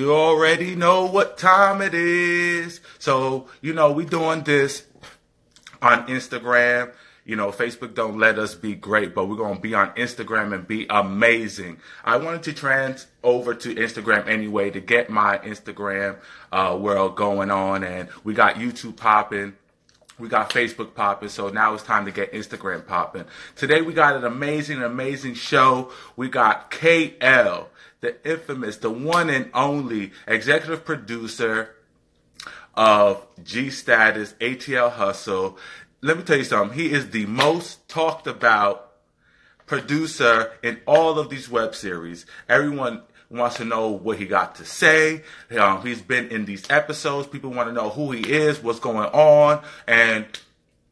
You already know what time it is. So, you know, we doing this on Instagram. You know, Facebook don't let us be great, but we're going to be on Instagram and be amazing. I wanted to trans over to Instagram anyway to get my Instagram world going on. And we got YouTube popping. We got Facebook popping, so now it's time to get Instagram popping. Today we got an amazing show. We got KL, the infamous, the one and only executive producer of Status ATL Hustle. Let me tell you something. He is the most talked about producer in all of these web series. Everyone wants to know what he got to say. He's been in these episodes. People want to know who he is, what's going on. And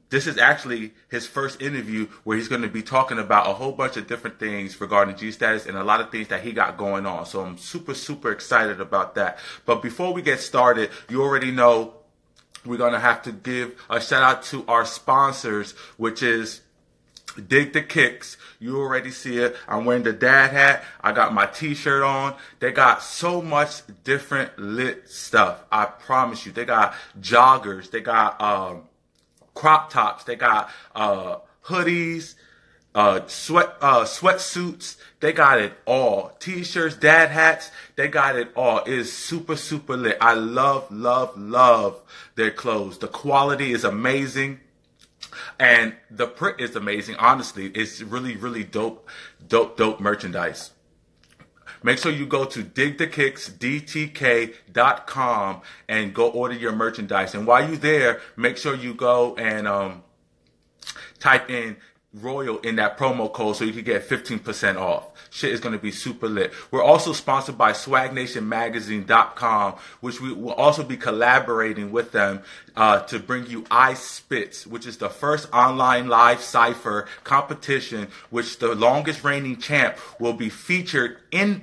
this is actually his first interview where he's going to be talking about a whole bunch of different things regarding G-Status and a lot of things that he got going on. So I'm super excited about that. But before we get started, you already know we're going to have to give a shout out to our sponsors, which is Dig the Kicks. You already see it. I'm wearing the dad hat. I got my t-shirt on. They got so much different lit stuff. I promise you. They got joggers. They got crop tops. They got hoodies, sweatsuits. They got it all. T-shirts, dad hats. They got it all. It is super lit. I love their clothes. The quality is amazing. And the print is amazing. Honestly, it's really dope merchandise. Make sure you go to digthekicks.com and go order your merchandise. And while you're there, make sure you go and type in Royal in that promo code so you can get 15% off. Shit is going to be super lit. We're also sponsored by swagnationmagazine.com, which we will also be collaborating with them to bring you I Spits, which is the first online live cipher competition, which the longest reigning champ will be featured in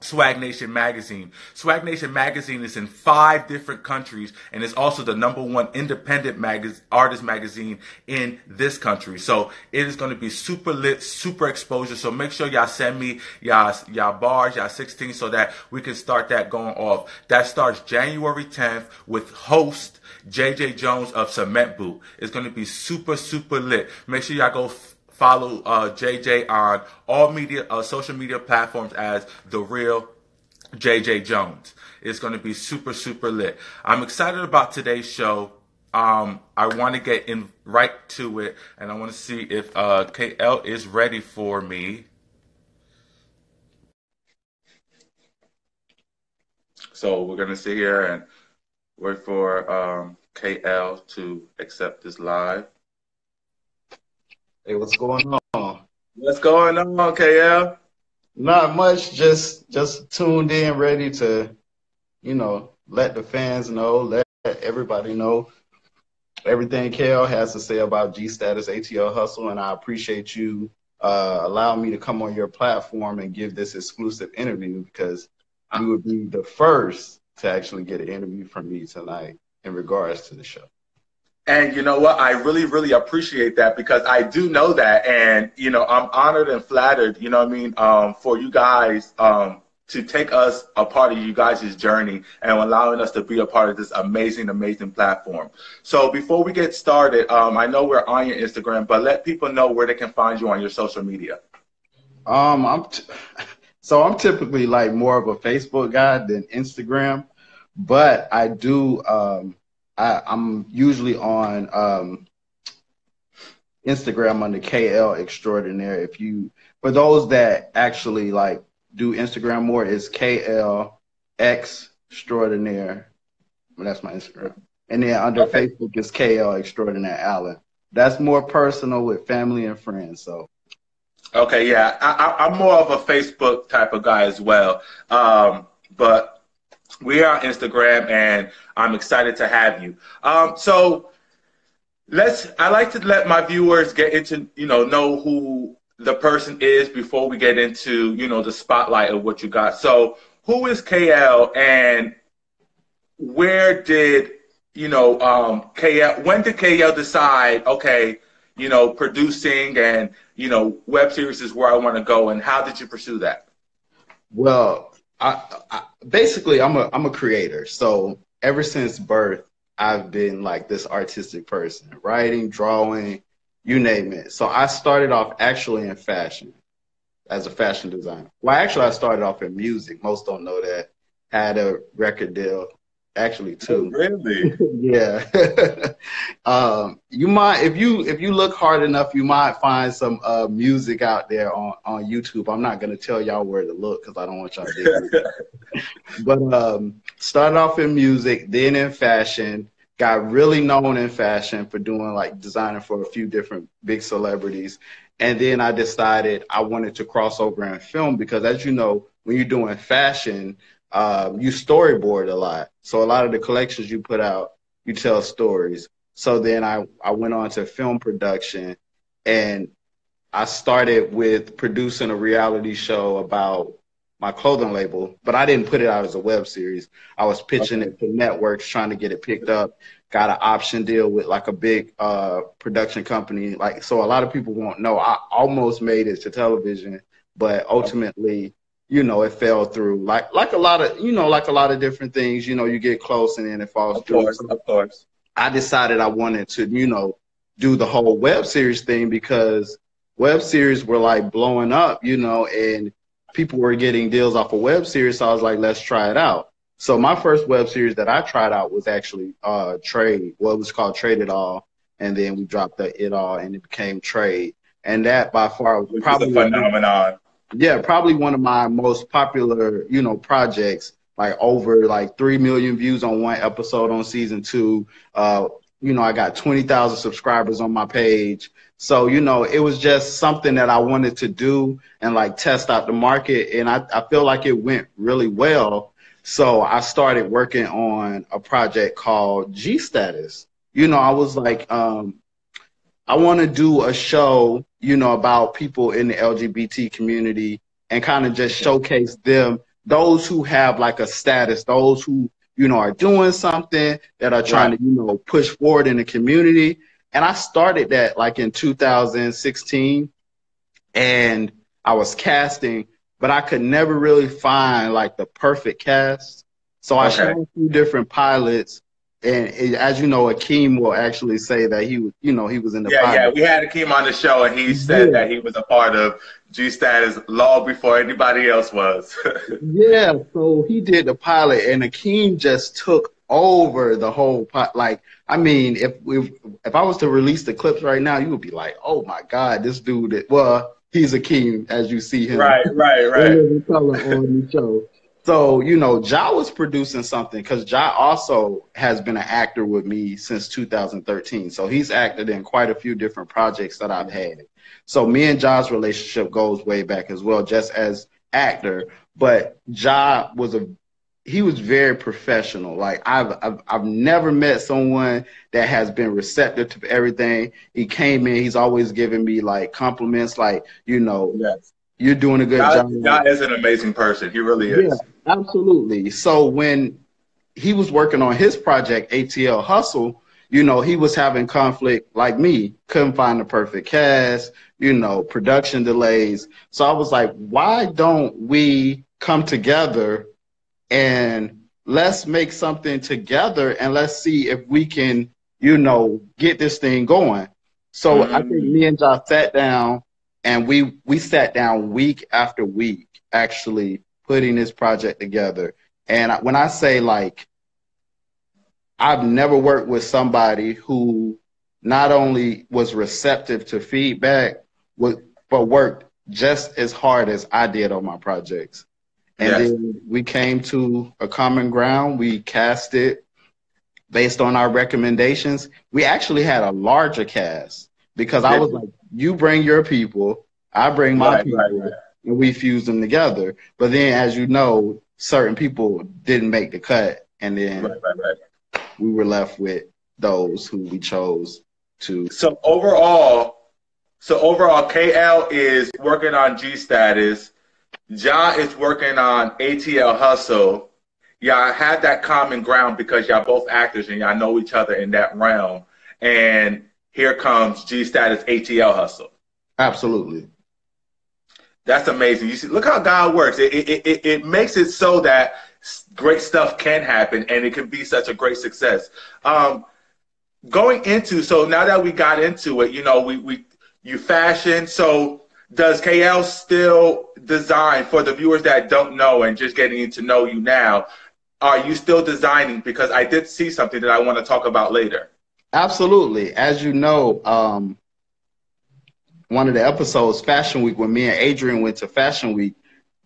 Swag Nation Magazine. Swag Nation Magazine is in 5 different countries and is also the #1 independent artist magazine in this country. So it is going to be super lit, super exposure. So make sure y'all send me y'all bars, y'all 16 so that we can start that going off. That starts January 10th with host JJ Jones of Cement Boot. It's going to be super lit. Make sure y'all go follow JJ on all social media platforms as The Real JJ Jones. It's going to be super lit. I'm excited about today's show. I want to get in right to it, and I want to see if KL is ready for me. So we're going to sit here and wait for KL to accept this live. Hey, what's going on? What's going on, KL? Not much, just tuned in, ready to, let the fans know, let everybody know everything KL has to say about G-Status ATL Hustle, and I appreciate you allowing me to come on your platform and give this exclusive interview because you would be the first to actually get an interview from me tonight in regards to the show. And you know what? I really appreciate that because I do know that. And, I'm honored and flattered, for you guys to take us a part of you guys' journey and allowing us to be a part of this amazing platform. So before we get started, I know we're on your Instagram, but let people know where they can find you on your social media. I'm typically like more of a Facebook guy than Instagram, but I do I'm usually on Instagram under KL Extraordinaire. For those that actually like do Instagram more, it's KL Extraordinaire. That's my Instagram. And then under Okay. Facebook is KL Extraordinaire Allen. That's more personal with family and friends. So Okay, yeah, I'm more of a Facebook type of guy as well. But we are on Instagram, and I'm excited to have you. So I like to let my viewers get into, know who the person is before we get into, the spotlight of what you got. So who is KL, and where did, KL, when did KL decide, okay, producing and, web series is where I want to go, and how did you pursue that? well, basically I'm a creator. So ever since birth, I've been like this artistic person, writing, drawing, you name it. So I started off actually in fashion as a fashion designer. Well, actually I started off in music. Most don't know that. Had a record deal, actually Oh, two. really? Yeah. You might, if you look hard enough, you might find some music out there on YouTube. I'm not gonna tell y'all where to look because I don't want y'all to dig me. But started off in music, then in fashion. Got really known in fashion for doing like designing for a few different big celebrities. And then I decided I wanted to cross over in film because, as you know, when you're doing fashion, you storyboard a lot. So a lot of the collections you put out, you tell stories. So then I went on to film production, and I started with producing a reality show about my clothing label, but I didn't put it out as a web series. I was pitching Okay. it to networks, trying to get it picked up. Got an option deal with like a big production company. Like, so a lot of people won't know. I almost made it to television, but ultimately, it fell through. Like a lot of, like a lot of different things. You get close and then it falls Of through. course, So of course. I decided I wanted to, do the whole web series thing because web series were like blowing up, and people were getting deals off of web series. So I was like, let's try it out. So my first web series that I tried out was actually Trade. Well, it was called Trade It All, and then we dropped the It All, and it became Trade. And that by far was Which is a probably phenomenon. probably one of my most popular, projects. Like over like 3 million views on one episode on season two. I got 20,000 subscribers on my page. So, it was just something that I wanted to do and like test out the market. And I feel like it went really well. So I started working on a project called G Status. I was like, I want to do a show, about people in the LGBT community and kind of just showcase them, those who have like a status, those who, are doing something that are trying Right. to, push forward in the community. And I started that like in 2016, and I was casting, but I could never really find like the perfect cast. So I Okay. shot a few different pilots, and as you know, Akeem will actually say that he was, he was in the Yeah, yeah. pilot. We had Akeem on the show, and he said Yeah, that he was a part of G Status long before anybody else was. yeah. So he did the pilot, and Akeem just took over the whole pot. Like, I mean, if I was to release the clips right now, you would be like, "Oh my God, this dude!" Well, he's Akeem as you see him Right, right, in right. living color on the show. So, Ja was producing something because Ja also has been an actor with me since 2013. So he's acted in quite a few different projects that I've had. So me and Ja's relationship goes way back as well, just as actor. But he was very professional. Like I've never met someone that has been receptive to everything. He came in, he's always giving me like compliments, like, Yes. you're doing a good God, job. God is an amazing person. He really Yeah, is. absolutely. So when he was working on his project, ATL Hustle, he was having conflict like me, couldn't find the perfect cast, production delays. So I was like, why don't we come together and let's make something together and let's see if we can, get this thing going. So I think Mm. me and Josh sat down, and we sat down week after week actually putting this project together. And when I say like, I've never worked with somebody who not only was receptive to feedback, but worked just as hard as I did on my projects. And Yes. then we came to a common ground. We cast it. based on our recommendations, we actually had a larger cast because I was like, you bring your people, I bring my people, and we fuse them together. But then, as you know, certain people didn't make the cut, and then we were left with those who we chose to. So overall, KL is working on G Status. Ja is working on ATL Hustle. Y'all had that common ground because y'all both actors and y'all know each other in that realm. And here comes G Status ATL Hustle. Absolutely. That's amazing. You see, look how God works. It makes it so that great stuff can happen and it can be such a great success. Going into, so now that we got into it, you know, you fashion. So does KL still design, for the viewers that don't know and just getting to know you now? Are you still designing? Because I did see something that I want to talk about later. Absolutely. As you know, one of the episodes, Fashion Week, when me and Adrienne went to Fashion Week,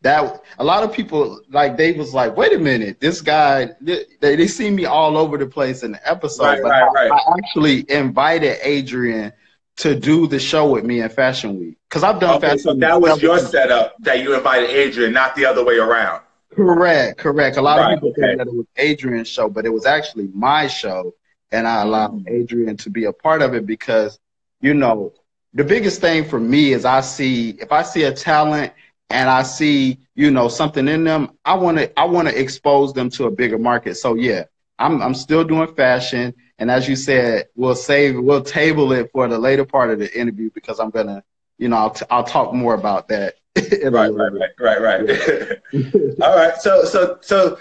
that a lot of people, like, they was like, wait a minute, this guy, they see me all over the place in the episode. I actually invited Adrienne to do the show with me in Fashion Week. Because I've done Fashion Week. So that was your setup, that you invited Adrienne, not the other way around. Correct. A lot of people think that it was Adrienne's show, but it was actually my show. And I allowed Adrienne to be a part of it because, you know, the biggest thing for me is if I see a talent and I see, you know, something in them, I want to expose them to a bigger market. So yeah, I'm still doing fashion. And as you said, we'll table it for the later part of the interview because I'm gonna, you know, I'll talk more about that. Right. All right. So,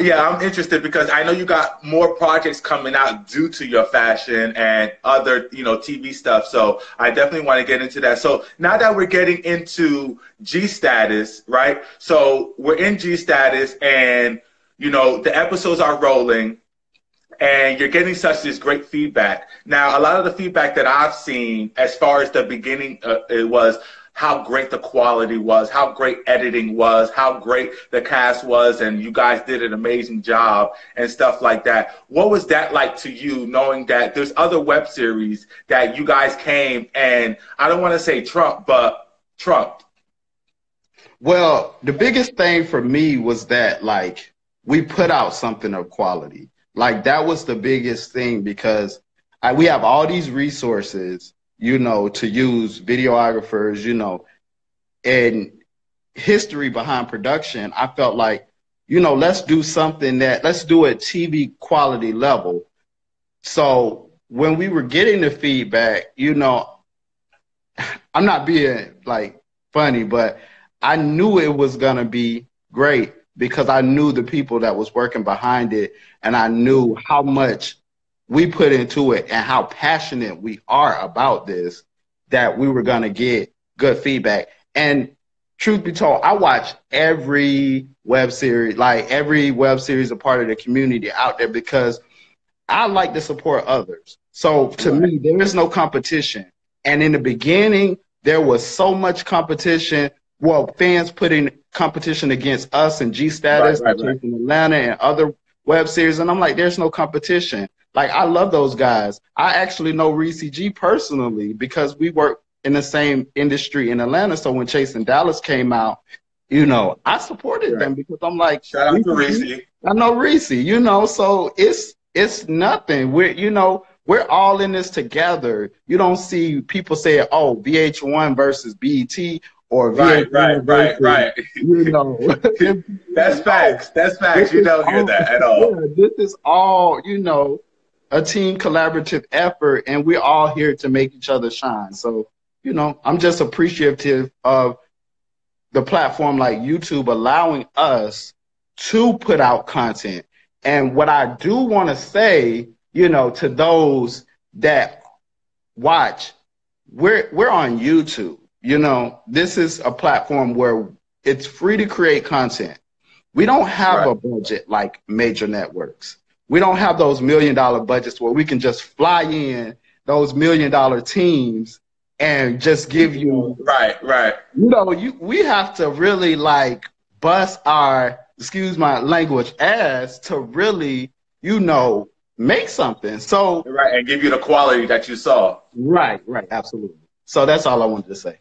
yeah, I'm interested because I know you got more projects coming out due to your fashion and other, you know, TV stuff. So I definitely want to get into that. So now that we're getting into G Status, right? So we're in G Status and, you know, the episodes are rolling and you're getting such this great feedback. Now, a lot of the feedback that I've seen as far as the beginning, it was how great the quality was, how great editing was, how great the cast was, and you guys did an amazing job and stuff like that. What was that like to you, knowing that there's other web series that you guys came and, I don't want to say trumped? Well, the biggest thing for me was that, like, we put out something of quality. Like, that was the biggest thing because we have all these resources, you know, to use, videographers, you know, and history behind production. I felt like, you know, let's do something let's do it TV quality level. So when we were getting the feedback, you know, I'm not being like funny, but I knew it was going to be great because I knew the people that was working behind it and I knew how much we put into it and how passionate we are about this, that we were going to get good feedback. And truth be told, I watch every web series, a part of the community out there because I like to support others. So to me, there is no competition. And in the beginning, there was so much competition. Well, fans putting competition against us and G Status, in Atlanta and other web series. And I'm like, there's no competition. Like, I love those guys. I actually know Reese G personally because we work in the same industry in Atlanta. So when Chase and Dallas came out, you know, I supported them because I'm like, shout out to Reese. I know Reese, you know, so it's nothing. We're all in this together. You don't see people say, oh, VH1 versus BET or VH1 versus, you know. That's facts. That's facts. You don't hear that at all. Yeah, this is all, you know, a team collaborative effort, and we're all here to make each other shine. So, you know, I'm just appreciative of the platform like YouTube allowing us to put out content. And what I do want to say, you know, to those that watch, we're on YouTube. You know, this is a platform where it's free to create content. We don't have a budget like major networks. We don't have those $1 million budgets where we can just fly in those $1 million teams and just give you. Right. You know, we have to really like bust our, excuse my language, ass to really, you know, make something. So Right, and give you the quality that you saw. right, absolutely. So that's all I wanted to say.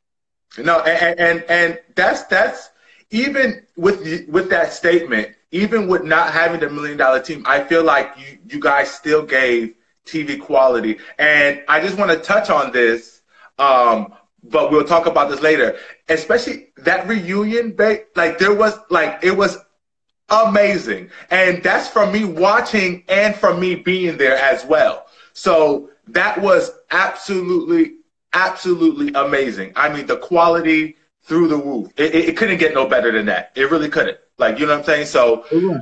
No, and that's even with that statement, even with not having the $1 million team, I feel like you guys still gave TV quality. And I just want to touch on this, but we'll talk about this later. Especially that reunion, like it was amazing, and that's from me watching and from me being there as well. So that was absolutely amazing. I mean, the quality through the roof. It couldn't get no better than that. It really couldn't. Like, you know what I'm saying? So Right.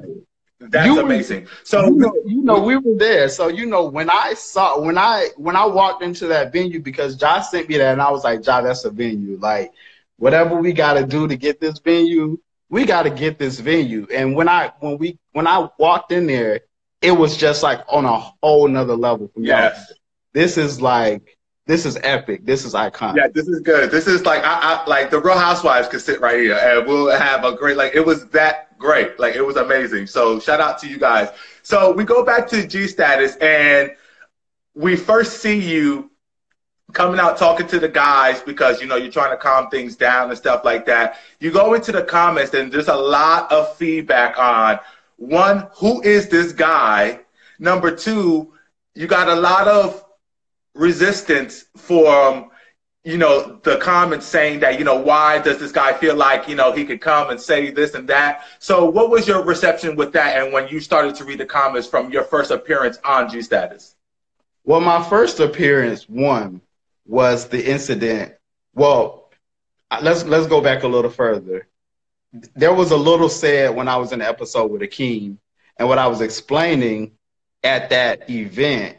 that's amazing. So we were there. So when I walked into that venue, because Josh sent me that, and I was like, Josh, that's a venue. Like, whatever we got to do to get this venue, we got to get this venue. And when I walked in there, it was just like on a whole nother level. yes. This is epic. This is iconic. Yeah, this is good. This is like I like the Real Housewives could sit right here and we'll have a great, like, it was that great. Like, it was amazing. So shout out to you guys. So we go back to G Status, and we first see you coming out talking to the guys because you're trying to calm things down and stuff like that. You go into the comments and there's a lot of feedback on, one, who is this guy? Number two, you got a lot of resistance from the comments saying that why does this guy feel like he could come and say this and that. So what was your reception with that, and when you started to read the comments from your first appearance on G Status? Well, my first appearance, one, was the incident. Well, let's go back a little further. There was a little said when I was in the episode with Akeem, and what I was explaining at that event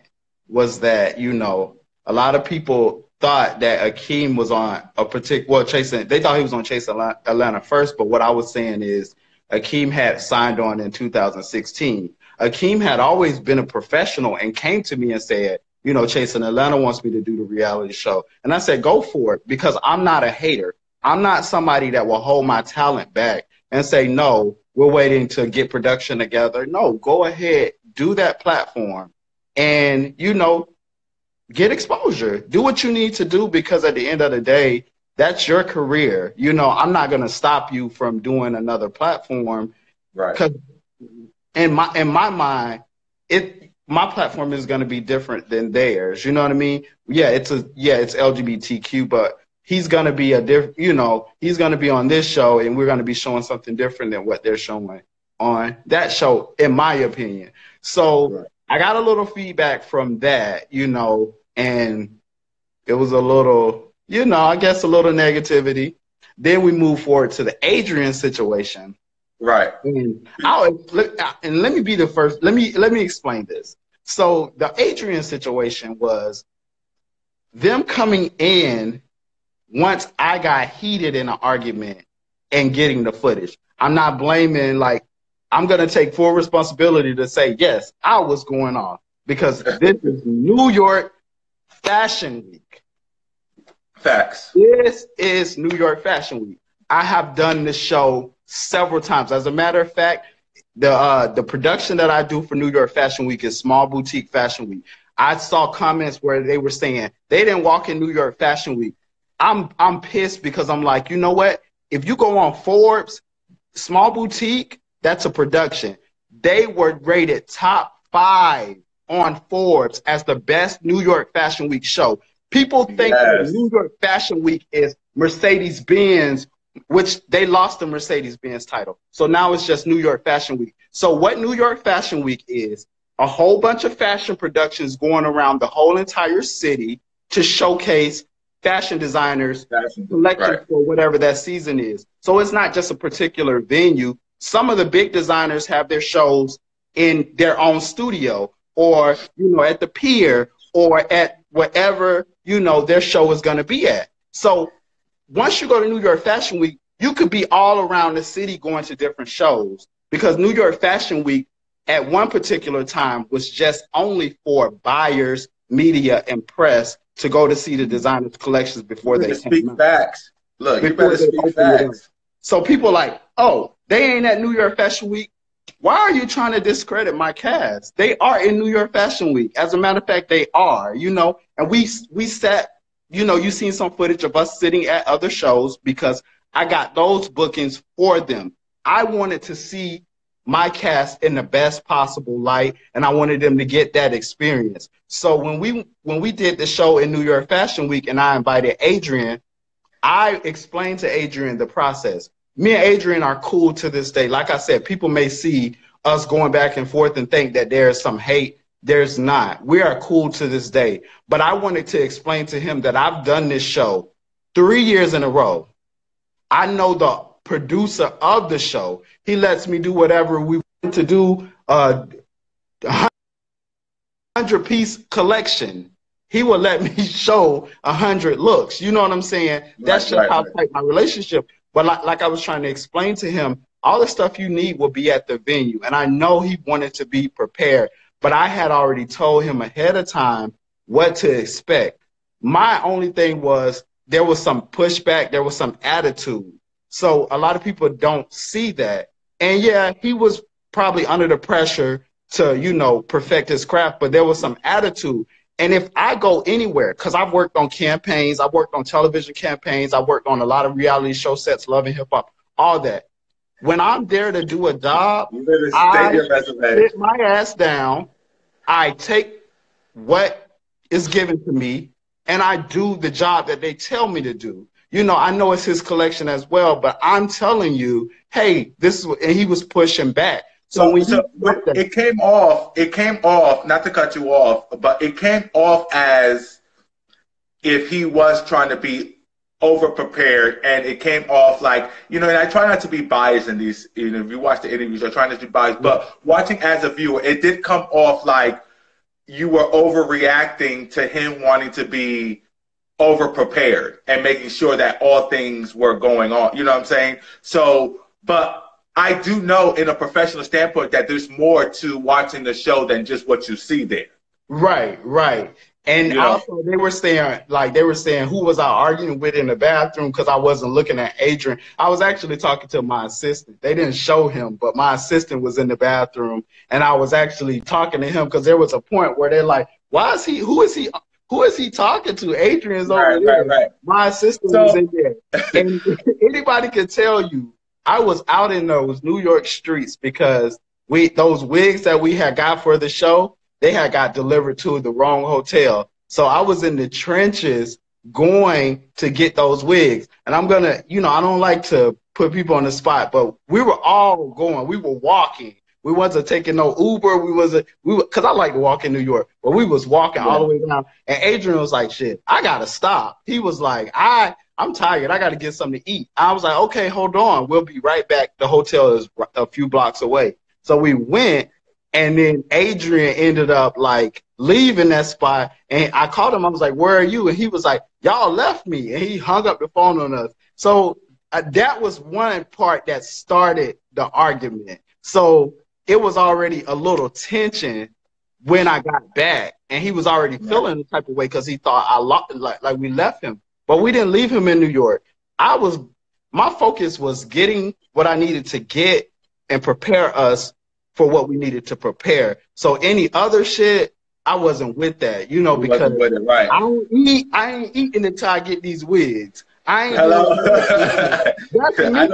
was that, a lot of people thought that Akeem was on a particular, they thought he was on Chase Atlanta first, but what I was saying is Akeem had signed on in 2016. Akeem had always been a professional and came to me and said, Chase in Atlanta wants me to do the reality show. And I said, go for it, because I'm not a hater. I'm not somebody that will hold my talent back and say, no, we're waiting to get production together. No, go ahead, do that platform and, get exposure. Do what you need to do, because at the end of the day, that's your career. I'm not going to stop you from doing another platform. Right. Because in my mind, my platform is going to be different than theirs. You know what I mean? Yeah, it's LGBTQ, but he's going to be he's going to be on this show, and we're going to be showing something different than what they're showing on that show, in my opinion. So right. I got a little feedback from that, and it was a little, I guess a little negativity. Then we move forward to the Adrienne situation. Right. And let me be the first. Let me explain this. So the Adrienne situation was them coming in once I got heated in an argument and getting the footage. I'm not blaming, I'm going to take full responsibility to say, yes, I was going off, because this is New York Fashion Week. Facts. This is New York Fashion Week. I have done this show several times. As a matter of fact, the production that I do for New York Fashion Week is Small Boutique Fashion Week. I saw comments where they were saying they didn't walk in New York Fashion Week. I'm pissed, because I'm like, you know what? If you go on Forbes, Small Boutique, that's a production. They were rated top 5 on Forbes as the best New York Fashion Week show. People think that New York Fashion Week is Mercedes-Benz, which they lost the Mercedes-Benz title. So now it's just New York Fashion Week. So what New York Fashion Week is, a whole bunch of fashion productions going around the whole entire city to showcase fashion designers' collections for whatever that season is. So it's not just a particular venue. Some of the big designers have their shows in their own studio, or, at the pier, or at wherever, their show is going to be at. So once you go to New York Fashion Week, you could be all around the city going to different shows, because New York Fashion Week at one particular time was just only for buyers, media, and press to go to see the designers' collections before they speak facts. Look, you better speak facts. So people are like, oh, they ain't at New York Fashion Week. why are you trying to discredit my cast? They are in New York Fashion Week. As a matter of fact, they are, you know, and we sat, you know, you seen some footage of us sitting at other shows because I got those bookings for them. I wanted to see my cast in the best possible light, and I wanted them to get that experience. So when we did the show in New York Fashion Week and I invited Adrienne, I explained to Adrienne the process. Me and Adrienne are cool to this day. Like I said, people may see us going back and forth and think that there's some hate. There's not. We are cool to this day. But I wanted to explain to him that I've done this show 3 years in a row. I know the producer of the show. He lets me do whatever we want to do. 100-piece collection. He will let me show 100 looks. You know what I'm saying? That's just how tight my relationship. But like I was trying to explain to him, all the stuff you need will be at the venue. And I know he wanted to be prepared, but I had already told him ahead of time what to expect. My only thing was there was some pushback, there was some attitude. So a lot of people don't see that. And yeah, he was probably under the pressure to, you know, perfect his craft, but there was some attitude. And if I go anywhere, because I've worked on campaigns, I've worked on television campaigns, I've worked on a lot of reality show sets, Love and Hip Hop, all that. When I'm there to do a job, I sit my ass down, I take what is given to me, and I do the job that they tell me to do. You know, I know it's his collection as well, but I'm telling you, hey, this is what, and he was pushing back. So it came off, not to cut you off, but it came off as if he was trying to be over prepared, and it came off like, you know, and I try not to be biased in these, you know, if you watch the interviews, I try not to be biased, but watching as a viewer, it did come off like you were overreacting to him wanting to be over prepared and making sure that all things were going on. You know what I'm saying? So, but I do know in a professional standpoint that there's more to watching the show than just what you see there. Right, right. And you also they were saying who was I arguing with in the bathroom because I wasn't looking at Adrienne. I was actually talking to my assistant. They didn't show him, but my assistant was in the bathroom and I was actually talking to him because there was a point where they're like, who is he talking to? Adrienne's over there. Right. My assistant was in there. And anybody can tell you, I was out in those New York streets because those wigs that we had got for the show, they had got delivered to the wrong hotel. So I was in the trenches going to get those wigs. And I'm going to, you know, I don't like to put people on the spot, but we were all going. We were walking. We wasn't taking no Uber. Because I like to walk in New York, but we was walking all the way down. And Adrienne was like, shit, I got to stop. He was like, I'm tired. I got to get something to eat. I was like, okay, hold on. We'll be right back. The hotel is a few blocks away. So we went, and then Adrienne ended up like leaving that spot. And I called him. I was like, where are you? And he was like, y'all left me. And he hung up the phone on us. So that was one part that started the argument. So it was already a little tension when I got back. And he was already feeling the type of way because he thought like we left him. But we didn't leave him in New York. My focus was getting what I needed to get and prepare us for what we needed to prepare. So any other shit, I wasn't with that, you know, because I ain't eating until I get these wigs. I know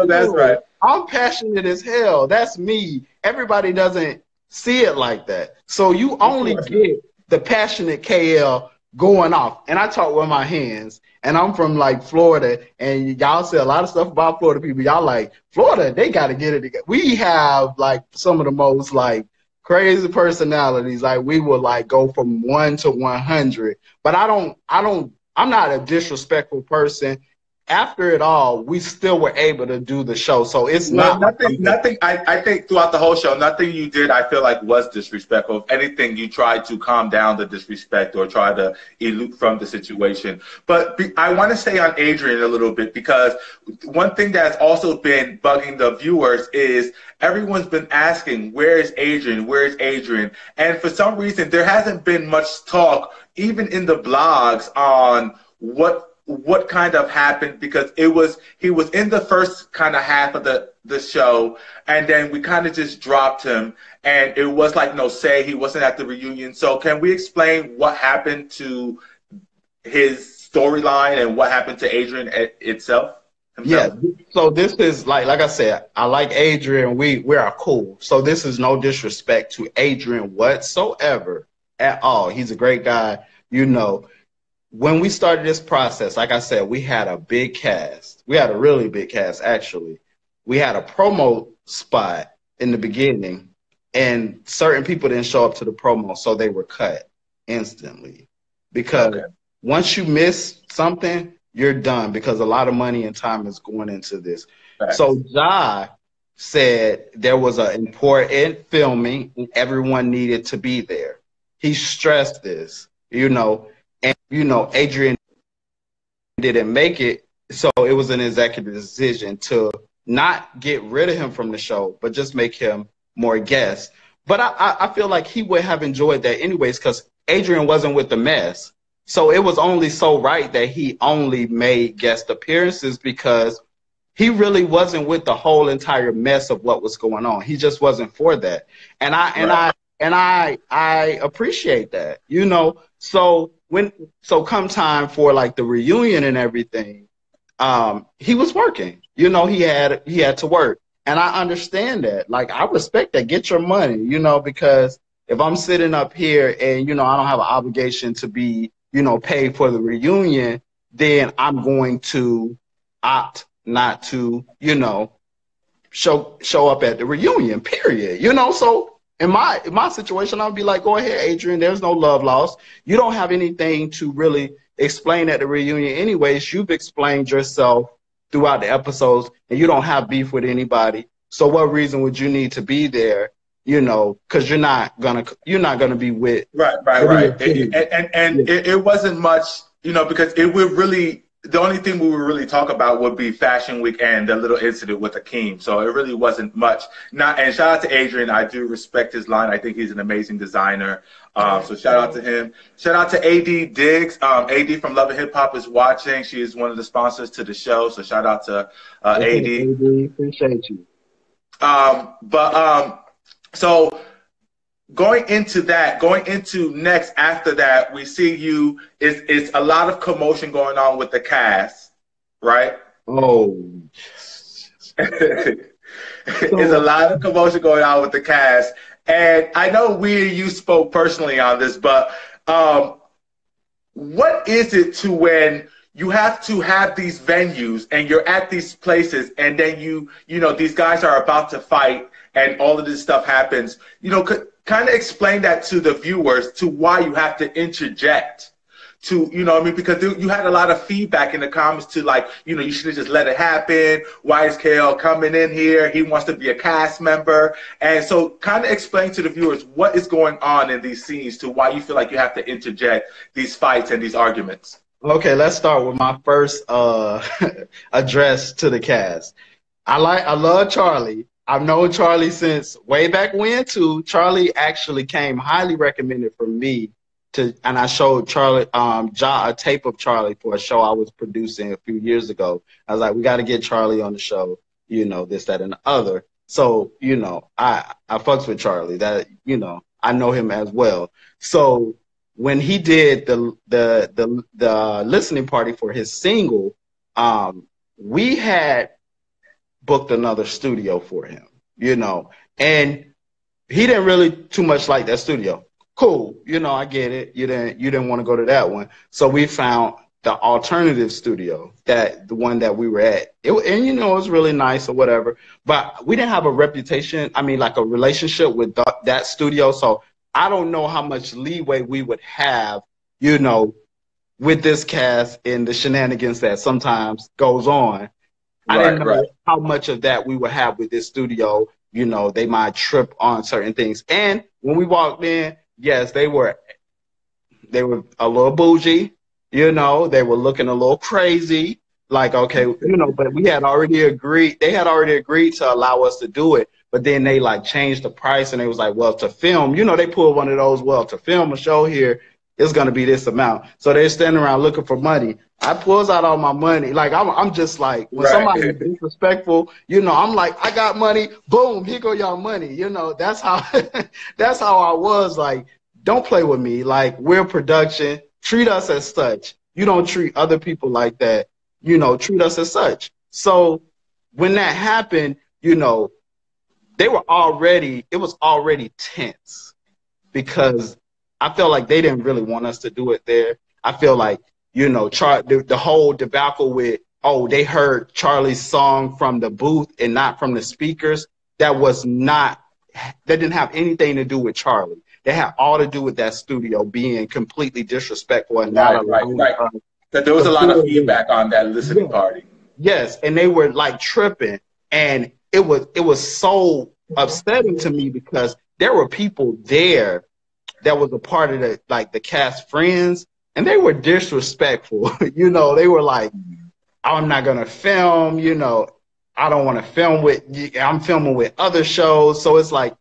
that's right. I'm passionate as hell. That's me. Everybody doesn't see it like that. So you only get the passionate KL going off. And I talk with my hands. And I'm from like Florida, and y'all say a lot of stuff about Florida people. Y'all like Florida, they got to get it together. We have like some of the most like crazy personalities. Like we will like go from 1 to 100. But I'm not a disrespectful person. After it all, we still were able to do the show. So it's nothing. I think throughout the whole show, nothing you did, I feel like was disrespectful. If anything, you tried to calm down the disrespect or try to elude from the situation. But I want to stay on Adrienne a little bit because one thing that's also been bugging the viewers is everyone's been asking, where is Adrienne? Where is Adrienne? And for some reason, there hasn't been much talk, even in the blogs, on what what kind of happened, because he was in the first kind of half of the show, and then we kind of just dropped him, and it was like no say, he wasn't at the reunion. So can we explain what happened to his storyline and what happened to Adrian itself? Himself? Yeah, so this is like I said, I like Adrian. We are cool. So this is no disrespect to Adrian whatsoever at all. He's a great guy. You know, when we started this process, like I said, we had a big cast. We had a really big cast, actually. We had a promo spot in the beginning, and certain people didn't show up to the promo, so they were cut instantly. Because once you miss something, you're done, because a lot of money and time is going into this. Right. So Ja said there was an important filming, and everyone needed to be there. He stressed this, you know, and, you know, Adrian didn't make it, so it was an executive decision to not get rid of him from the show, but just make him more guest. But I feel like he would have enjoyed that anyways, because Adrian wasn't with the mess. So it was only so right that he only made guest appearances, because he really wasn't with the whole entire mess of what was going on. He just wasn't for that. And I appreciate that, you know. So come time for like the reunion and everything, he was working. You know, he had to work. And I understand that. Like, I respect that. Get your money, you know, because if I'm sitting up here and, you know, I don't have an obligation to be, you know, paid for the reunion, then I'm going to opt not to, you know, show up at the reunion, period. You know, so in my situation, I'll be like, go ahead, Adrian, there's no love lost. You don't have anything to really explain at the reunion anyways. You've explained yourself throughout the episodes, and you don't have beef with anybody. So what reason would you need to be there? You know, because you're not gonna be with right. It wasn't much, you know, because it would really, the only thing we would really talk about would be Fashion Week and the little incident with Akeem. So it really wasn't much. And shout out to Adrian. I do respect his line. I think he's an amazing designer. So shout out to him. Shout out to AD Diggs. AD from Love and Hip Hop is watching. She is one of the sponsors to the show. So shout out to AD. Appreciate you. So going into next after that, we see you, it's a lot of commotion going on with the cast, right? Oh. There's a lot of commotion going on with the cast. And I know you spoke personally on this, but what is it to when you have to have these venues and you're at these places, and then you know, these guys are about to fight and all of this stuff happens, you know, kind of explain that to the viewers, to why you have to interject, to, you know what I mean? Because you had a lot of feedback in the comments to, like, you know, you should have just let it happen. Why is KL coming in here? He wants to be a cast member. And so kind of explain to the viewers what is going on in these scenes, to why you feel like you have to interject these fights and these arguments. Okay, let's start with my first address to the cast. I love Charlie. I've known Charlie since way back when, too. Charlie actually came highly recommended for me and I showed Charlie, a tape of Charlie for a show I was producing a few years ago. I was like, we got to get Charlie on the show, you know, this, that, and the other. So, you know, I fucks with Charlie. That, you know, I know him as well. So when he did the listening party for his single, we had booked another studio for him, you know, and he didn't really too much like that studio. Cool, you know, I get it. You didn't want to go to that one, so we found the alternative studio, the one that we were at. And you know, it was really nice or whatever, but we didn't have a reputation. I mean, like a relationship with that studio. So I don't know how much leeway we would have, you know, with this cast and the shenanigans that sometimes goes on. I didn't know how much of that we would have with this studio. You know, they might trip on certain things. And when we walked in, yes, they were a little bougie. You know, they were looking a little crazy. Like, okay, you know, but we had already agreed. They had already agreed to allow us to do it. But then they like changed the price, and they was like, well, to film, you know, they pulled one of those, well, to film a show here, it's gonna be this amount. So they're standing around looking for money. I pulls out all my money. Like I'm just like, when somebody is disrespectful, you know, I'm like, I got money. Boom, here go y'all money. You know, that's how that's how I was. Like, don't play with me. Like, we're production. Treat us as such. You don't treat other people like that. You know, treat us as such. So when that happened, you know, it was already tense because I felt like they didn't really want us to do it there. I feel like, you know, the whole debacle with, oh, they heard Charlie's song from the booth and not from the speakers. That didn't have anything to do with Charlie. They had all to do with that studio being completely disrespectful and not allowing us. That there was a lot of feedback on that listening party. Yes, and they were like tripping, and it was so upsetting to me because there were people there that was a part of the cast friends, and they were disrespectful. You know, they were like, I'm not gonna film. You know, I don't want to film I'm filming with other shows, so it's like,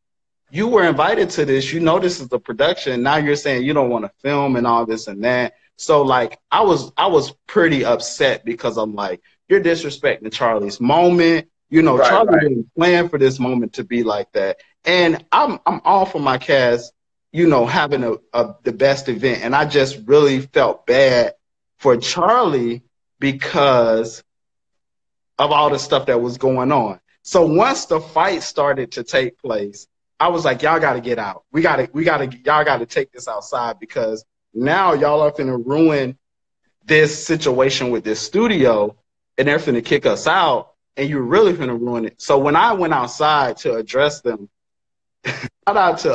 you were invited to this. You know, this is the production. Now you're saying you don't want to film and all this and that. So like, I was pretty upset because I'm like, you're disrespecting Charlie's moment. You know, Charlie didn't plan for this moment to be like that. And I'm all for my cast, you know, having the best event. And I just really felt bad for Charlie because of all the stuff that was going on. So once the fight started to take place, I was like, y'all got to get out. Y'all got to take this outside because now y'all are finna ruin this situation with this studio and they're finna kick us out and you're really finna ruin it. So when I went outside to address them, shout out to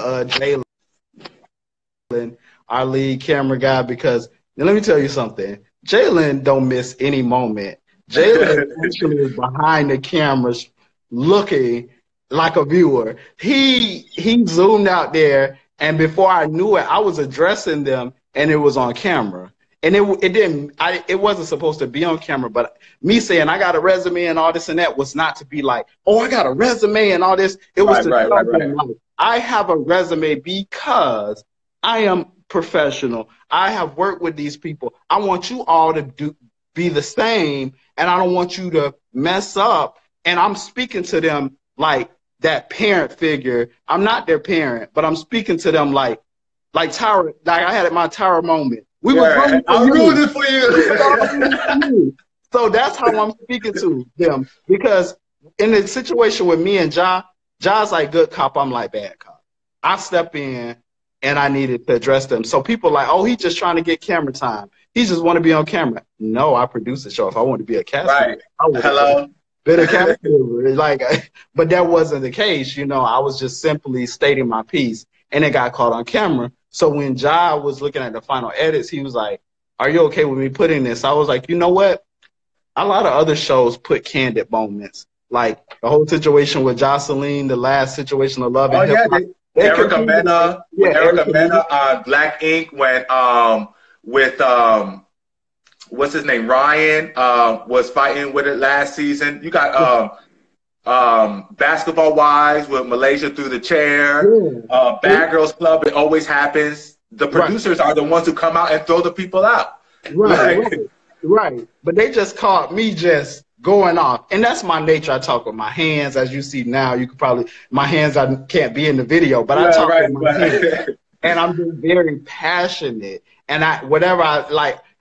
Jalen, our lead camera guy, because let me tell you something. Jalen don't miss any moment. Jalen actually is behind the cameras looking like a viewer. He zoomed out there, and before I knew it, I was addressing them, and it was on camera. And it wasn't supposed to be on camera, but me saying I got a resume and all this and that was not to be like, oh, I got a resume and all this. It was like, I have a resume because I am professional. I have worked with these people. I want you all to be the same, and I don't want you to mess up. And I'm speaking to them like that parent figure. I'm not their parent, but I'm speaking to them like Tyra. Like I had my Tyra moment. I'm rooting for you. So that's how I'm speaking to them, because in the situation with me and Ja's like good cop, I'm like bad cop. I step in and I needed to address them. So people like, oh, he's just trying to get camera time. He just want to be on camera. No, I produce the show. If I wanted to be a cast member, I would have been a cast member. Like, but that wasn't the case. You know, I was just simply stating my piece, and it got caught on camera. So when Ja was looking at the final edits, he was like, are you okay with me putting this? I was like, you know what? A lot of other shows put candid moments. Like the whole situation with Jocelyn, the last situation of Love and Hip Hop. Erica Mena on Black Ink when what's his name, Ryan was fighting with it last season. You got Basketball Wives with Malaysia Through the Chair, Bad Girls Club. It always happens. The producers are the ones who come out and throw the people out. Right. But they just caught me just going off. And that's my nature. I talk with my hands. As you see now, you could probably, my hands I can't be in the video, but I talk with my hands. And I'm just very passionate. And I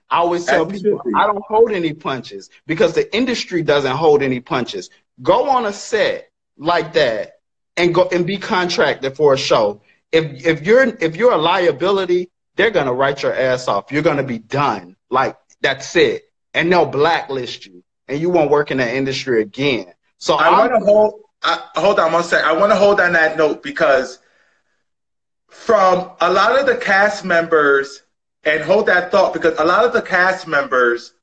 always tell people, I don't hold any punches because the industry doesn't hold any punches. Go on a set like that and go and be contracted for a show. If you're a liability, they're gonna write your ass off. You're gonna be done. Like, that's it. And they'll blacklist you and you won't work in that industry again. So I want to hold on one second. I want to hold on that note because from a lot of the cast members, and hold that thought, because a lot of the cast members,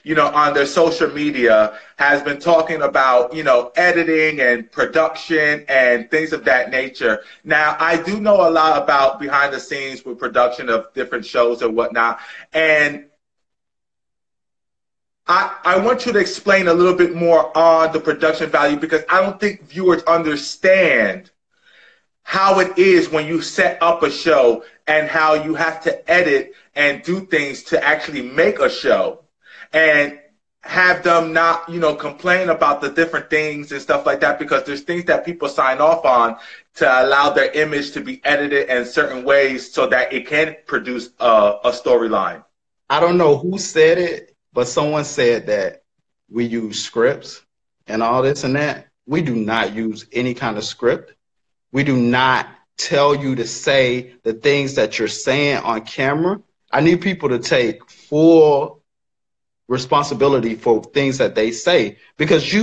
you know, on their social media has been talking about, you know, editing and production and things of that nature. Now, I do know a lot about behind the scenes with production of different shows and whatnot. And I want you to explain a little bit more on the production value, because I don't think viewers understand how it is when you set up a show and how you have to edit and do things to actually make a show, and have them not, complain about the different things and stuff like that, because there's things that people sign off on to allow their image to be edited in certain ways so that it can produce a storyline. I don't know who said it, but someone said that we use scripts and all this and that. We do not use any kind of script. We do not tell you to say the things that you're saying on camera. I need people to take full responsibility for things that they say, because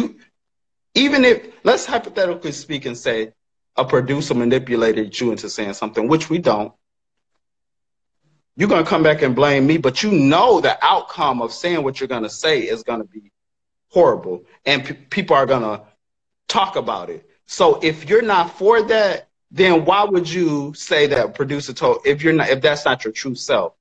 even if, let's hypothetically speak and say a producer manipulated you into saying something, which we don't, you're going to come back and blame me, but you know the outcome of saying what you're going to say is going to be horrible, and people are going to talk about it. So if you're not for that, then why would you say that producer told, if that's not your true self?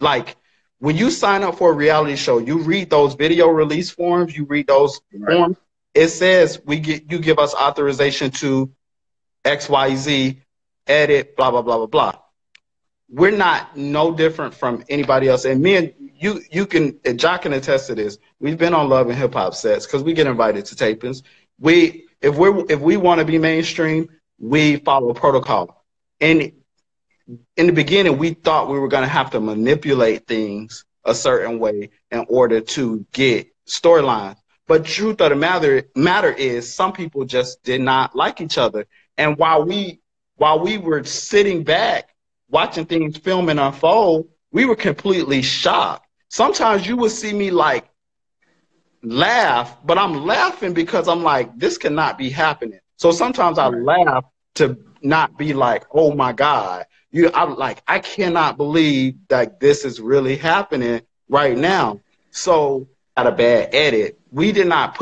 Like, when you sign up for a reality show, you read those video release forms, you read those forms, it says you give us authorization to XYZ, edit, blah, blah, blah, blah, blah. We're not no different from anybody else. And me and you can, Jock can attest to this. We've been on Love and Hip Hop sets because we get invited to tapings. If we want to be mainstream, we follow protocol. And in the beginning, we thought we were going to have to manipulate things a certain way in order to get storylines. But the truth of the matter is, some people just did not like each other. And while we were sitting back watching things film and unfold, we were completely shocked. Sometimes you would see me like laugh, but I'm laughing because I'm like, this cannot be happening. So sometimes I laugh to not be like, oh my God. I cannot believe that this is really happening right now. So, at a bad edit, we did not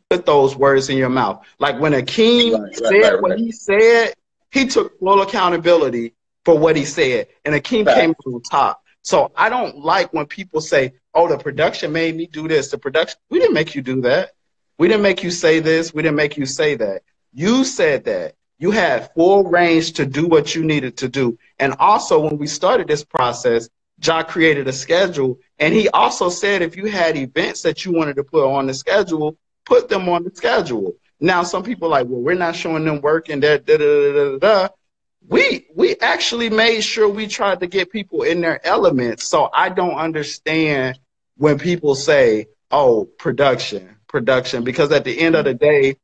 put those words in your mouth. Like when Akeem said what he said, he took full accountability for what he said, and Akeem came to the top. So I don't like when people say, oh, the production made me do this. We didn't make you do that. We didn't make you say this. We didn't make you say that. You said that. You had full range to do what you needed to do. And also, when we started this process, Jock created a schedule. And he also said if you had events that you wanted to put on the schedule, put them on the schedule. Now, some people are like, well, we're not showing them work and that, da-da-da-da-da. We actually made sure we tried to get people in their elements. So I don't understand when people say, oh, production, because at the end of the day,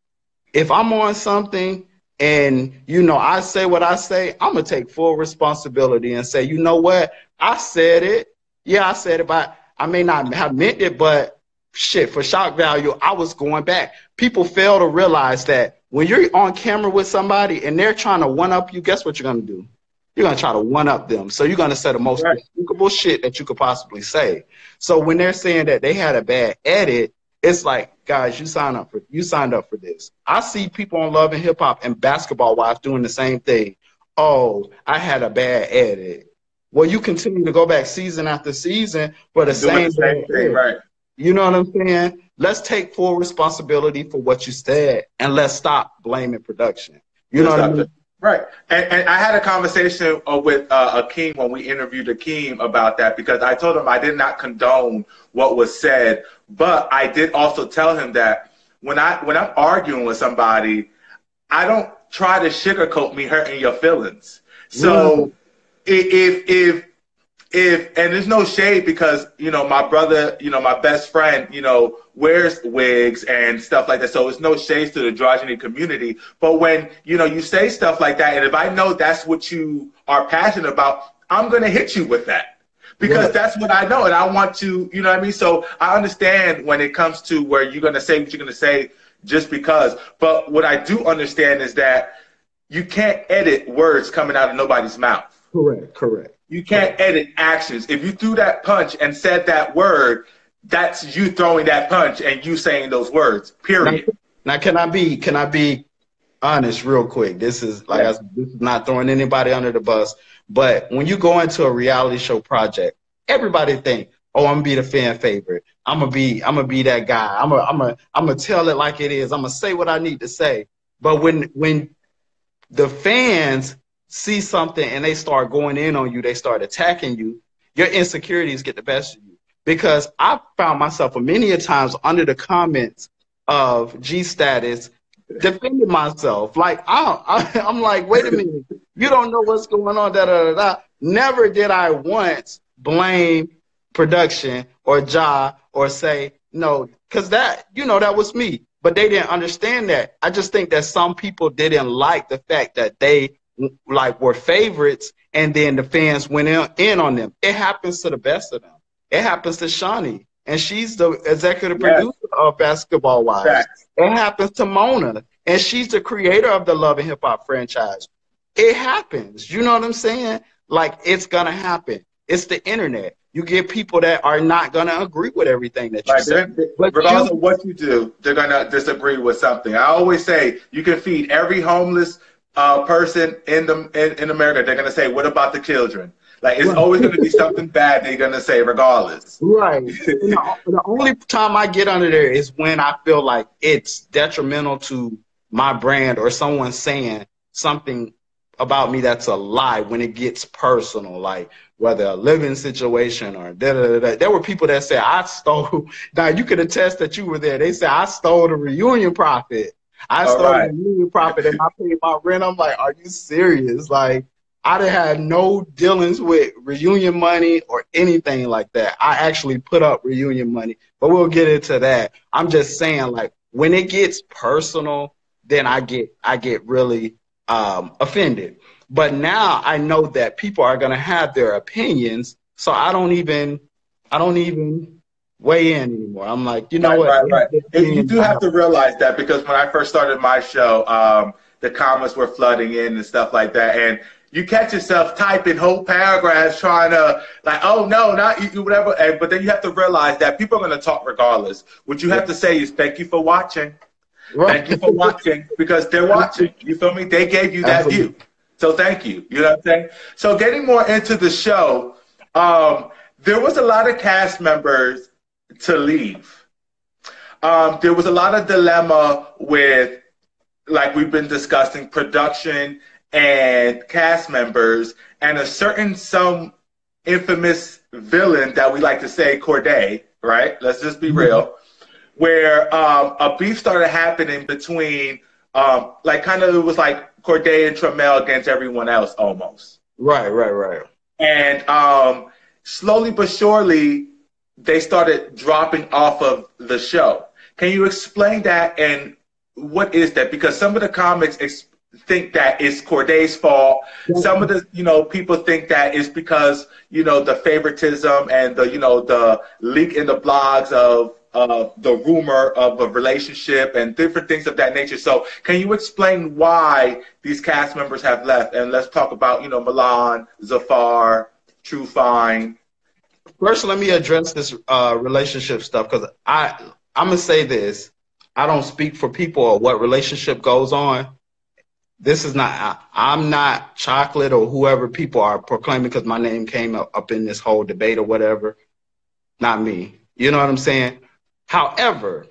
if I'm on something, and, I say what I say, I'm going to take full responsibility and say, you know what? I said it. Yeah, I said it, but I may not have meant it, but shit, for shock value, I was going back. People fail to realize that when you're on camera with somebody and they're trying to one-up you, guess what you're going to do? You're going to try to one-up them. So you're going to say the most despicable shit that you could possibly say. So when they're saying that they had a bad edit, it's like, guys, you signed up for this. I see people on Love and Hip Hop and Basketball Wives doing the same thing. Oh, I had a bad edit. Well, you continue to go back season after season for the same thing, right? You know what I'm saying? Let's take full responsibility for what you said, and let's stop blaming production. You know what I mean? Right. And I had a conversation with Akeem when we interviewed Akeem about that, because I told him I did not condone what was said, but I did also tell him that when I'm arguing with somebody, I don't try to sugarcoat me hurting your feelings. So if and there's no shade, because my brother, my best friend, wears wigs and stuff like that, so it's no shade to the androgyny community. But when you say stuff like that, and if I know that's what you are passionate about, I'm gonna hit you with that, because that's what I know, and I want to, you know what I mean? So I understand when it comes to where you're gonna say what you're gonna say just because. But what I do understand is that you can't edit words coming out of nobody's mouth. Correct. You can't edit actions. If you threw that punch and said that word, that's you throwing that punch and you saying those words, period. Now can I be honest real quick? This is this is not throwing anybody under the bus, but when you go into a reality show project, everybody think, oh, I'm gonna be the fan favorite. I'm gonna be that guy. I'm gonna tell it like it is. I'm gonna say what I need to say. But when the fans see something and they start going in on you, they start attacking you, your insecurities get the best of you. Because I found myself many a times under the comments of G Status defending myself. Like I'm like, wait a minute, you don't know what's going on. Da da da da. Never did I once blame production or Ja or say no, because that that was me. But they didn't understand that. I just think that some people didn't like the fact that they like were favorites, and then the fans went in on them. It happens to the best of them. It happens to Shawnee, and she's the executive producer of Basketball Wives. It happens to Mona, and she's the creator of the Love and Hip Hop franchise. It happens. You know what I'm saying? Like, it's going to happen. It's the internet. You get people that are not going to agree with everything that you say. But regardless of what you do, they're going to disagree with something. I always say you can feed every homeless person in America. They're going to say, what about the children? Like, it's always going to be something bad they're going to say regardless. Right. The only time I get under there is when I feel like it's detrimental to my brand or someone saying something about me that's a lie, when it gets personal, like whether a living situation or da-da-da-da. There were people that said I stole. Now, you could attest that you were there. They said I stole the reunion profit. I stole the reunion profit and I paid my rent. I'm like, are you serious? Like, I didn't have no dealings with reunion money or anything like that. I actually put up reunion money, but we'll get into that. I'm just saying, like, when it gets personal, then I get really offended. But now I know that people are going to have their opinions, so I don't even weigh in anymore. I'm like, you know what? Right. You do have to realize that, because when I first started my show, the comments were flooding in and stuff like that, and you catch yourself typing whole paragraphs trying to, like, oh, no, not you, whatever. But then you have to realize that people are going to talk regardless. What you have to say is, thank you for watching. Thank you for watching, because they're watching. You feel me? They gave you that view. So thank you. You know what I'm saying? So getting more into the show, there was a lot of cast members to leave. There was a lot of dilemma with, like we've been discussing, production and cast members, and some infamous villain that we like to say, Corday, right? Let's just be real. Where a beef started happening between, like, kind of, it was like Corday and Tramel against everyone else almost. Right. And slowly but surely, they started dropping off of the show. Can you explain that, and what is that? Because some of the comics think that it's Corday's fault. Some of the, people think that it's because, the favoritism and the leak in the blogs of the rumor of a relationship and different things of that nature. So can you explain why these cast members have left? And let's talk about, Milan, Zafar, True Fine. First, let me address this relationship stuff, because I'm going to say this. I don't speak for people or what relationship goes on. This is not, I'm not Chocolate or whoever people are proclaiming because my name came up in this whole debate or whatever. Not me. You know what I'm saying? However,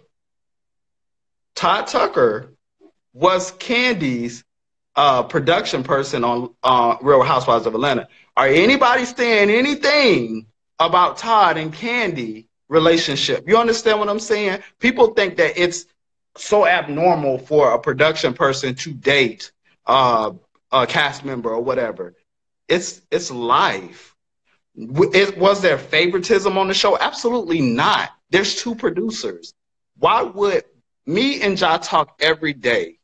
Todd Tucker was Candy's production person on Real Housewives of Atlanta. Are anybody saying anything about Todd and Candy relationship? You understand what I'm saying? People think that it's so abnormal for a production person to date a cast member or whatever. It's life. Was there favoritism on the show? Absolutely not. There's two producers. Why would me and Ja talk every day?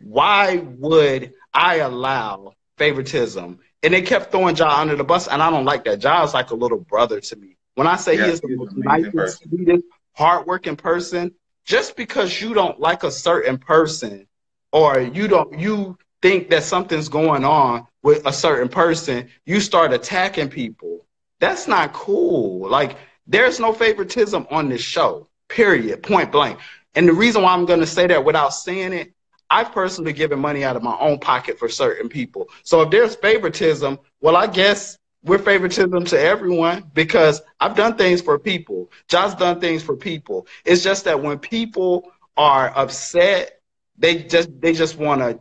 Why would I allow favoritism? And they kept throwing Ja under the bus, and I don't like that. Ja is like a little brother to me. When I say he is the most nicest, sweetest, hardworking person, just because you don't like a certain person or you think that something's going on with a certain person, you start attacking people. That's not cool. Like, there's no favoritism on this show, period, point blank. And the reason why I'm going to say that without saying it, I've personally given money out of my own pocket for certain people. So if there's favoritism, well, I guess we're favoritism to everyone, because I've done things for people. Josh's done things for people. It's just that when people are upset, they just want to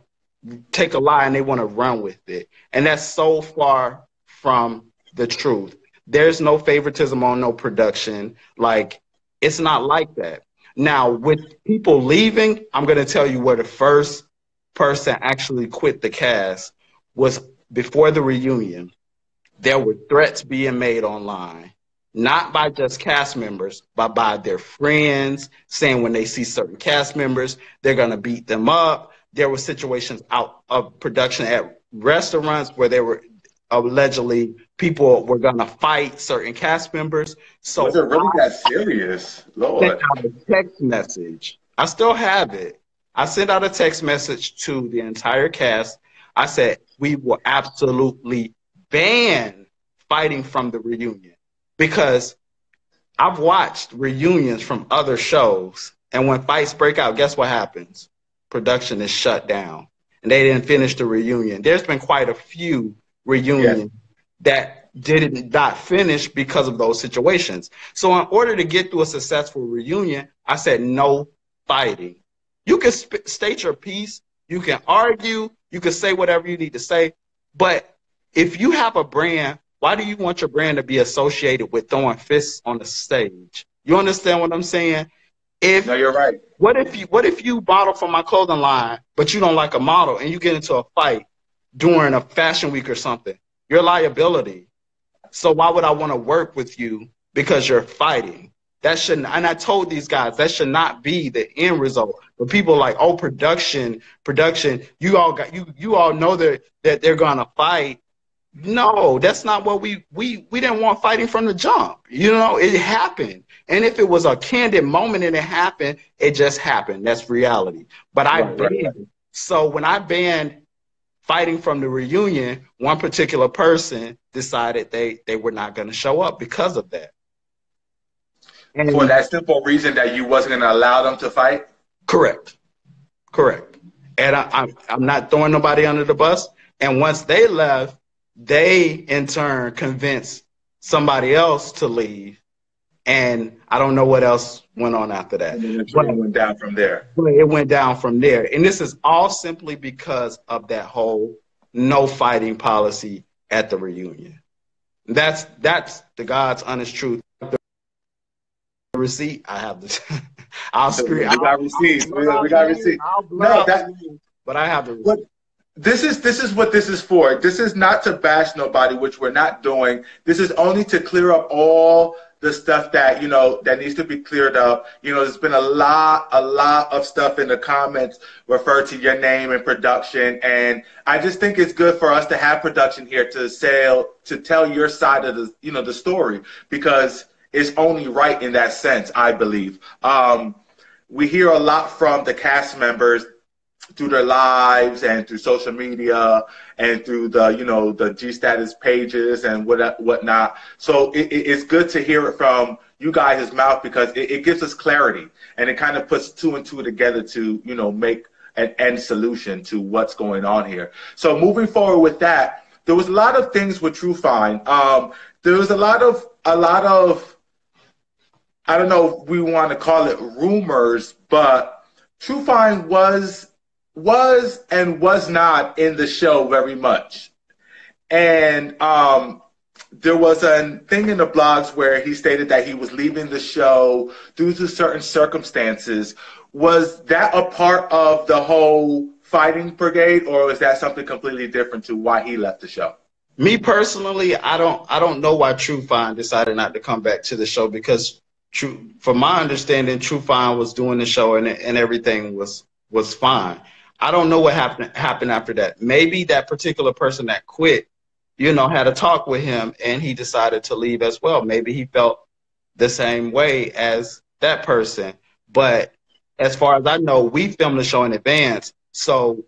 take a lie and they want to run with it. And that's so far from the truth. There's no favoritism on no production. Like, it's not like that. Now, with people leaving, I'm going to tell you where the first person actually quit the cast was before the reunion. There were threats being made online, not by just cast members, but by their friends, saying when they see certain cast members, they're going to beat them up. There were situations out of production at restaurants where they were allegedly people were going to fight certain cast members. So was it really that serious? Lord. Sent out a text message. I still have it. I sent out a text message to the entire cast. I said, we will absolutely ban fighting from the reunion, because I've watched reunions from other shows, and when fights break out, guess what happens? Production is shut down, and they didn't finish the reunion. There's been quite a few reunions that did not finish because of those situations. So in order to get through a successful reunion, I said no fighting. You can state your piece, you can argue, you can say whatever you need to say, but if you have a brand, why do you want your brand to be associated with throwing fists on the stage? You understand what I'm saying? No, you're right. What if you model for my clothing line, but you don't like a model and you get into a fight during a fashion week or something? You're a liability. So why would I want to work with you because you're fighting? That shouldn't, and I told these guys that should not be the end result. But people are like, oh, production, you all know that they're gonna fight. No, that's not what we didn't want fighting from the jump. You know, it happened. And if it was a candid moment and it happened, it just happened. That's reality. But I banned. So when I banned fighting from the reunion, one particular person decided they were not going to show up because of that. And for that simple reason that you wasn't going to allow them to fight? Correct. And I'm not throwing nobody under the bus. And once they left, they in turn convinced somebody else to leave. And I don't know what else went on after that. And then it went down from there. It went down from there. And this is all simply because of that whole no fighting policy at the reunion. That's the God's honest truth. The receipt, I have this. I'll scream. We got receipts. We got receipts. No, but I have the receipt. This is what this is for. This is not to bash nobody, which we're not doing. This is only to clear up all the stuff that, you know, that needs to be cleared up. You know, there's been a lot of stuff in the comments refer to your name and production. And I just think it's good for us to have production here to tell your side of the, you know, the story, because it's only right in that sense, I believe. We hear a lot from the cast members through their lives and through social media and through the, you know, the G Status pages and whatnot. So it's good to hear it from you guys' mouth, because it gives us clarity, and it kind of puts two and two together to, you know, make an end solution to what's going on here. So moving forward with that, there was a lot of things with True Fine. There was a lot of, I don't know if we want to call it rumors, but True Fine was and was not in the show very much. And there was a thing in the blogs where he stated that he was leaving the show due to certain circumstances. Was that a part of the whole fighting brigade, or was that something completely different to why he left the show? Me personally, I don't know why True Fine decided not to come back to the show, because from my understanding, True Fine was doing the show and everything was fine. I don't know what happened after that. Maybe that particular person that quit, you know, had a talk with him and he decided to leave as well. Maybe he felt the same way as that person. But as far as I know, we filmed the show in advance. So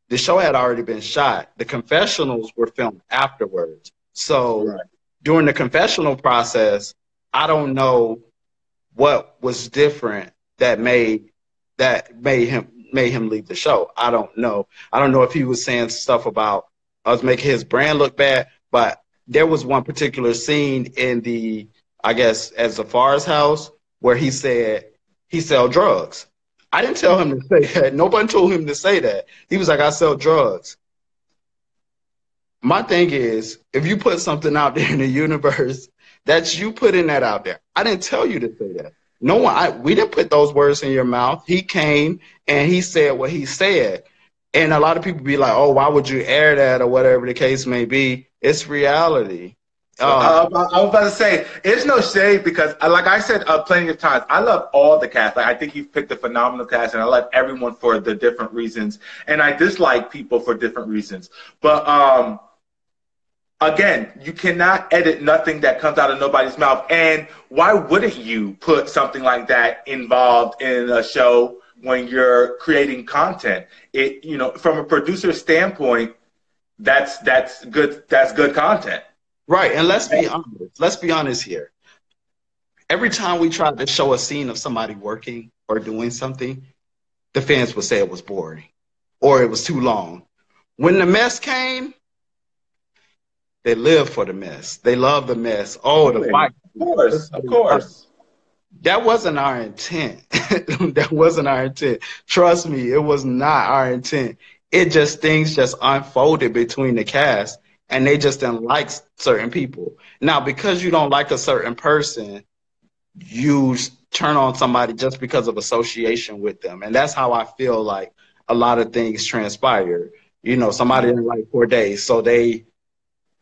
the show had already been shot. The confessionals were filmed afterwards. So during the confessional process, I don't know what was different that made him leave the show. I don't know. I don't know if he was saying stuff about us making his brand look bad, but there was one particular scene in the, I guess, at Zafar's house where he said he sell drugs. I didn't tell him to say that. Nobody told him to say that. He was like, I sell drugs. My thing is, if you put something out there in the universe, that's you putting that out there. I didn't tell you to say that. No one, we didn't put those words in your mouth. He came and he said what he said. And a lot of people be like, oh, why would you air that or whatever the case may be? It's reality. I was about to say, it's no shade because, like I said plenty of times, I love all the cast. Like, I think you've picked a phenomenal cast, and I love everyone for the different reasons. And I dislike people for different reasons. But again, you cannot edit nothing that comes out of nobody's mouth. And why wouldn't you put something like that involved in a show when you're creating content? It, you know, from a producer standpoint, that's good. That's good content. Right, and let's be honest. Let's be honest here. Every time we tried to show a scene of somebody working or doing something, the fans would say it was boring or it was too long. When the mess came, they live for the mess. They love the mess. Oh, the fight. Of course. That wasn't our intent. That wasn't our intent. Trust me, it was not our intent. It just, things just unfolded between the cast. And they just didn't like certain people. Now, because you don't like a certain person, you turn on somebody just because of association with them. And that's how I feel like a lot of things transpire. You know, somebody didn't like Corday, so they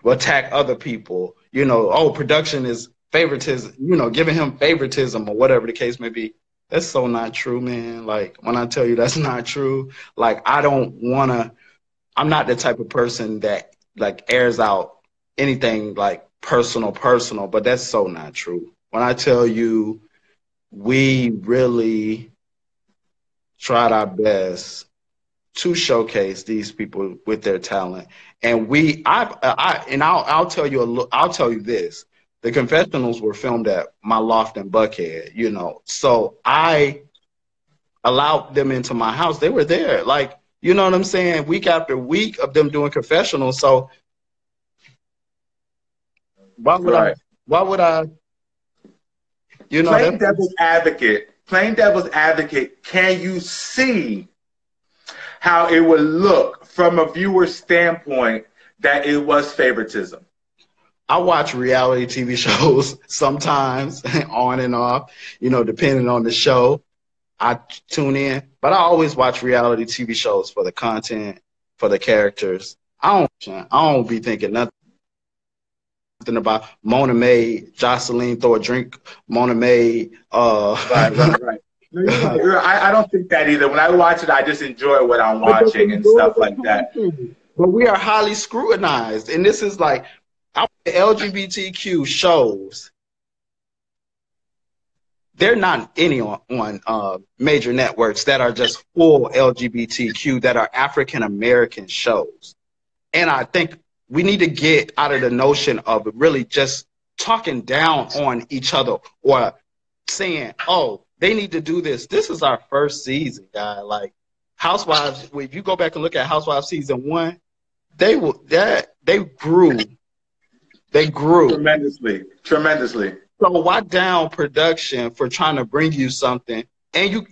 will attack other people. You know, oh, production is favoritism, you know, giving him favoritism or whatever the case may be. That's so not true, man. Like, when I tell you that's not true, like, I'm not the type of person that like airs out anything like personal, but that's so not true. When I tell you, we really tried our best to showcase these people with their talent, and I'll tell you this: the confessionals were filmed at my loft in Buckhead, you know, so I allowed them into my house. They were there, like. You know what I'm saying? Week after week of them doing confessionals. So why would I, you know, playing devil's advocate, can you see how it would look from a viewer's standpoint that it was favoritism? I watch reality TV shows sometimes on and off, you know, depending on the show. I tune in, but I always watch reality TV shows for the content, for the characters. I don't be thinking nothing about Mona May, Jocelyn, throw a drink, Mona May. Right. No, I don't think that either. When I watch it, I just enjoy what I'm watching and stuff like that. But we are highly scrutinized, and this is like LGBTQ shows. They're not any on major networks that are just full LGBTQ, that are African-American shows. And I think we need to get out of the notion of really just talking down on each other or saying, oh, they need to do this. This is our first season, guy. Like Housewives, if you go back and look at Housewives season 1, they grew. They grew. Tremendously. So why down production for trying to bring you something, and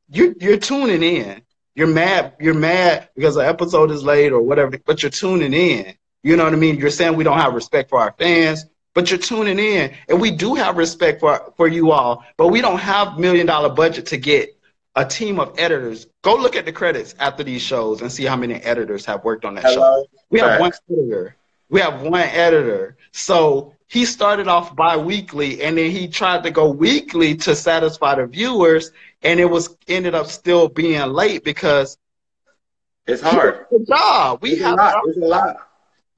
you're tuning in. You're mad because the episode is late or whatever, but you're tuning in. You know what I mean? You're saying we don't have respect for our fans, but you're tuning in, and we do have respect for you all, but we don't have $1 million budget to get a team of editors. Go look at the credits after these shows and see how many editors have worked on that show. We have one editor. We have one editor. So he started off bi-weekly, and then he tried to go weekly to satisfy the viewers, and it ended up still being late because it's hard. It's a job. It's a lot.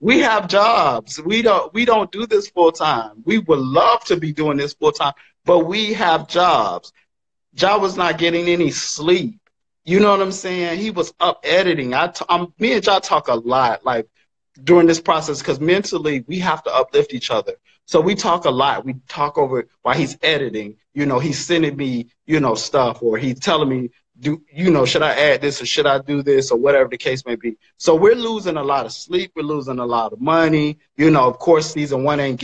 We have jobs. We don't do this full time. We would love to be doing this full time, but we have jobs. Ja was not getting any sleep. You know what I'm saying? He was up editing. Me and Ja talk a lot, like, during this process, because mentally we have to uplift each other. So we talk a lot. We talk over while he's editing. You know, he's sending me, you know, stuff, or he's telling me, should I add this or should I do this or whatever the case may be. So we're losing a lot of sleep. We're losing a lot of money. You know, of course, season 1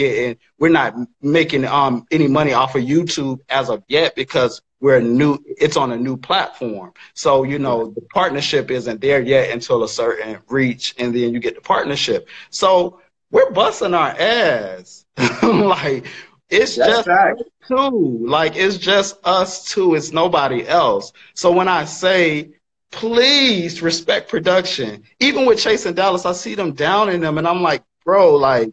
we're not making any money off of YouTube as of yet because it's on a new platform. So, you know, the partnership isn't there yet until a certain reach, and then you get the partnership. So we're busting our ass. Like, it's That's just fact. us two. Like, it's just us two. It's nobody else. So when I say, please respect production, even with Chase and Dallas, I see them down in them, and I'm like, bro, like,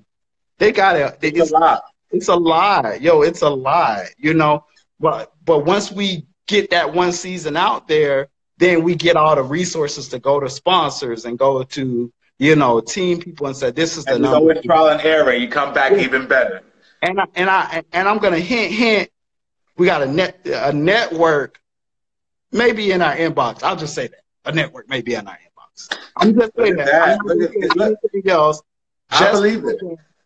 they got it. It's a lot. It's a lie. Yo, it's a lie, you know. But once we get that one season out there, then we get all the resources to go to sponsors and go to, you know, team people and say, this is the And there's number. always trial and error, and you come back even better. And I'm gonna hint. We got a network maybe in our inbox. I'll just say that. A network may be in our inbox. I'm just saying that. I'm not gonna say anything else. I believe it.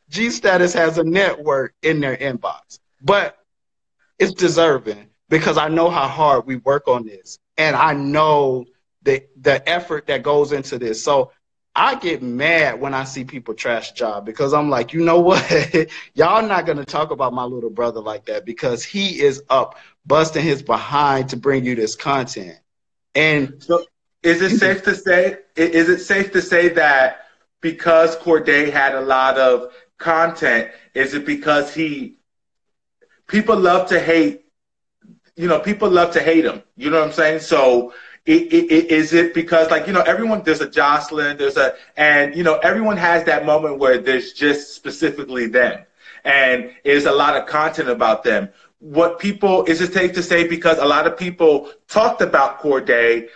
G Status has a network in their inbox, but it's deserving because I know how hard we work on this, and I know the effort that goes into this. So I get mad when I see people trash job because I'm like, you know what? Y'all not going to talk about my little brother like that because he is up busting his behind to bring you this content. And so is it safe to say that because Corday had a lot of content, is it because people love to hate, you know, people love to hate him, you know what I'm saying? So is it because, like, you know, everyone, there's a Jocelyn, and, you know, everyone has that moment where there's just specifically them, and there's a lot of content about them. Is it safe to say because a lot of people talked about Corday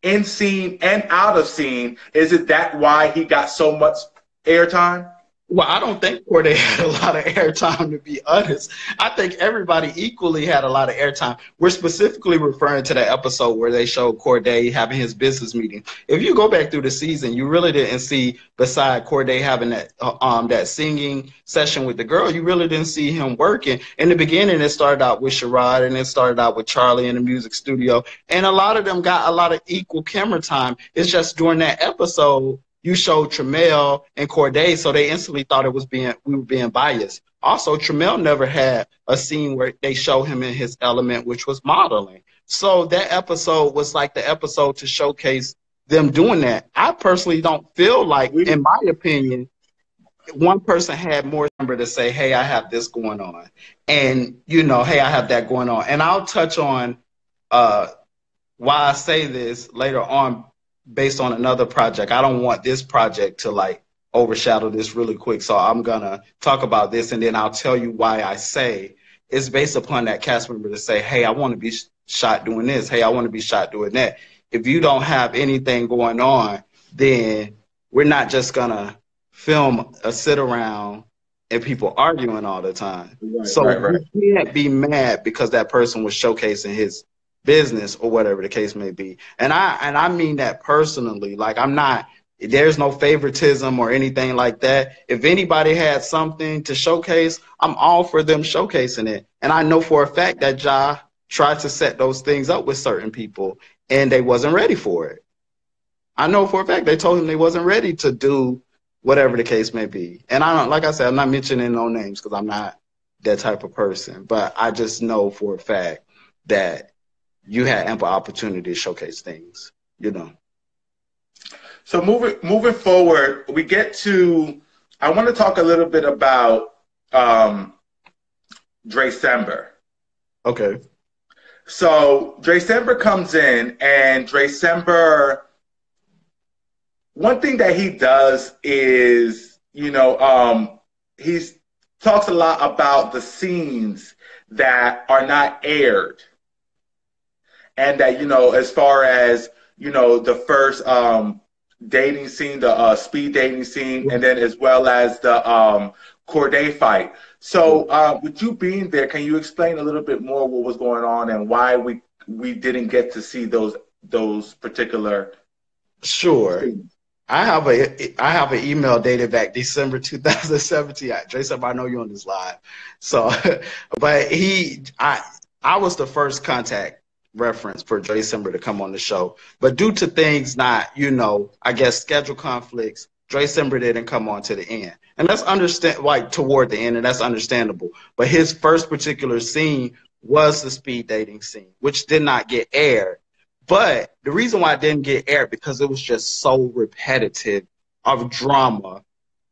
in scene and out of scene, is it that why he got so much airtime? Well, I don't think Corday had a lot of airtime, to be honest. I think everybody equally had a lot of airtime. We're specifically referring to the episode where they showed Corday having his business meeting. If you go back through the season, you really didn't see, beside Corday having that singing session with the girl, you really didn't see him working. In the beginning, it started out with Sherrod, and it started out with Charlie in the music studio. And a lot of them got a lot of equal camera time. It's just during that episode, you showed Tremel and Corday, so they instantly thought we were being biased. Also, Tremel never had a scene where they show him in his element, which was modeling. So that episode was like the episode to showcase them doing that. I personally don't feel like, in my opinion, one person had more number to say, hey, I have this going on. And, you know, hey, I have that going on. And I'll touch on why I say this later on, based on another project. I don't want this project to like overshadow this really quick. So I'm going to talk about this, and then I'll tell you why I say it's based upon that cast member to say, hey, I want to be shot doing this. Hey, I want to be shot doing that. If you don't have anything going on, then we're not just going to film a sit around and people arguing all the time. Right. You can't be mad because that person was showcasing his business or whatever the case may be. And I mean that personally. Like, there's no favoritism or anything like that. If anybody had something to showcase, I'm all for them showcasing it. And I know for a fact that Ja tried to set those things up with certain people and they wasn't ready for it. I know for a fact they told him they wasn't ready to do whatever the case may be. And like I said, I'm not mentioning no names because I'm not that type of person. But I just know for a fact that you had ample opportunity to showcase things, you know. So moving forward, I want to talk a little bit about December. Okay. So December comes in, and December, one thing that he does is, you know, he talks a lot about the scenes that are not aired. And that, you know, as far as, you know, the first dating scene, the speed dating scene, and then as well as the Corday fight. So with you being there, can you explain a little bit more what was going on and why we didn't get to see those particular scenes? I have an email dated back December 2017. Jason, I know you're on this live. So, but I was the first contact reference for December to come on the show. But due to things not, you know, I guess schedule conflicts, December didn't come on to the end. And that's toward the end, and that's understandable. But his first particular scene was the speed dating scene, which did not get aired. But the reason why it didn't get aired because it was just so repetitive of drama.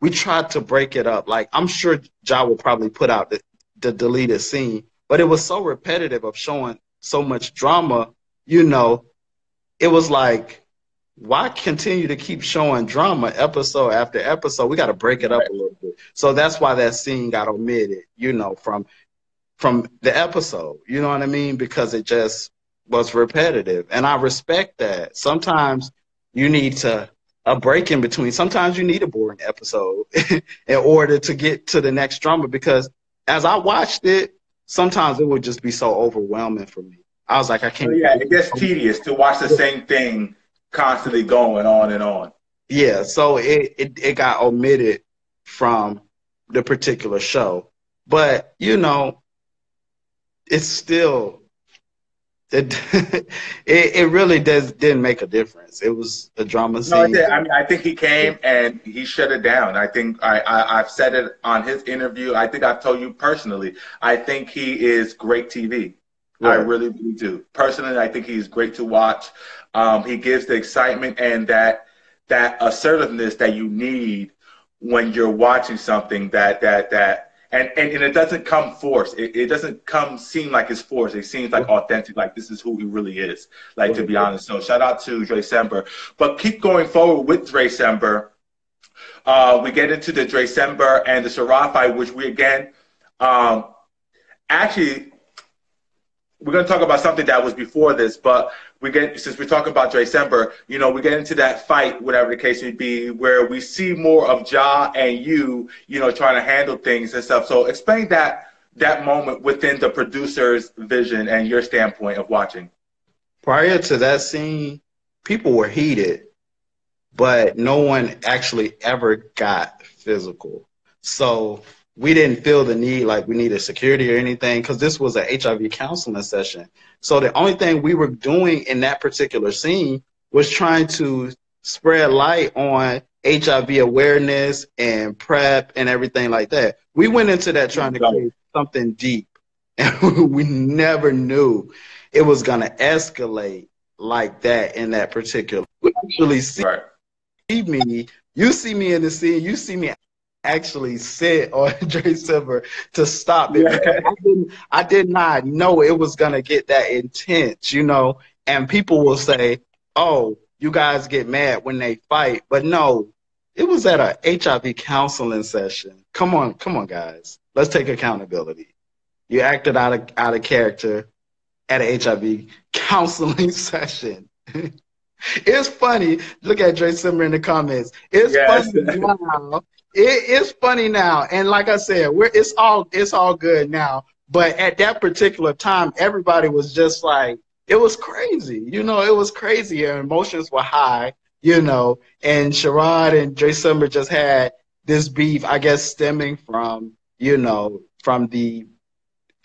We tried to break it up. Like I'm sure Ja will probably put out the deleted scene, but it was so repetitive of showing so much drama, you know, it was like, why continue to keep showing drama episode after episode? We got to break it up a little bit. So that's why that scene got omitted, you know, from the episode. You know what I mean? Because it just was repetitive. And I respect that. Sometimes you need a break in between. Sometimes you need a boring episode in order to get to the next drama because as I watched it, sometimes it would just be so overwhelming for me. I was like, I can't. Yeah, it gets tedious to watch the same thing constantly going on and on. Yeah, so it got omitted from the particular show. But, you know, it's still it really didn't make a difference. It was a drama scene. No, it did. I mean, I think he came and he shut it down. I think I've said it on his interview. I think I've told you personally. I think he is great TV. Right. I really, really do. Personally, I think he's great to watch. He gives the excitement and that assertiveness that you need when you're watching something and it doesn't come forced. It doesn't seem like it's forced. It seems like authentic, like this is who he really is, like to be honest. So shout out to Dre Sember. But keep going forward with Dre Sember. We get into the Dre Sember and the Sherrod fight, which we again, actually, we're going to talk about something that was before this, but since we're talking about Dre Sember, you know, we get into that fight, whatever the case may be, where we see more of Ja and you know, trying to handle things and stuff. So explain that moment within the producer's vision and your standpoint of watching. Prior to that scene, people were heated, but no one actually ever got physical. So we didn't feel the need like we needed security or anything because this was an HIV counseling session. So the only thing we were doing in that particular scene was trying to spread light on HIV awareness and PrEP and everything like that. We went into that trying to create something deep, and we never knew it was going to escalate like that in that particular. You actually see me. You see me in the scene. You see me actually sit on Dre Sember to stop it. Yeah. I did not know it was going to get that intense, you know, and people will say, oh, you guys get mad when they fight. But no, it was at a HIV counseling session. Come on, guys. Let's take accountability. You acted out of character at an HIV counseling session. It's funny. Look at Dre Sember in the comments. It's funny now. It's funny now, and like I said, it's all good now. But at that particular time, everybody was just like, it was crazy, you know. It was crazy, and emotions were high, you know. And Sherrod and Dre Sember just had this beef, I guess, stemming from, you know, from the,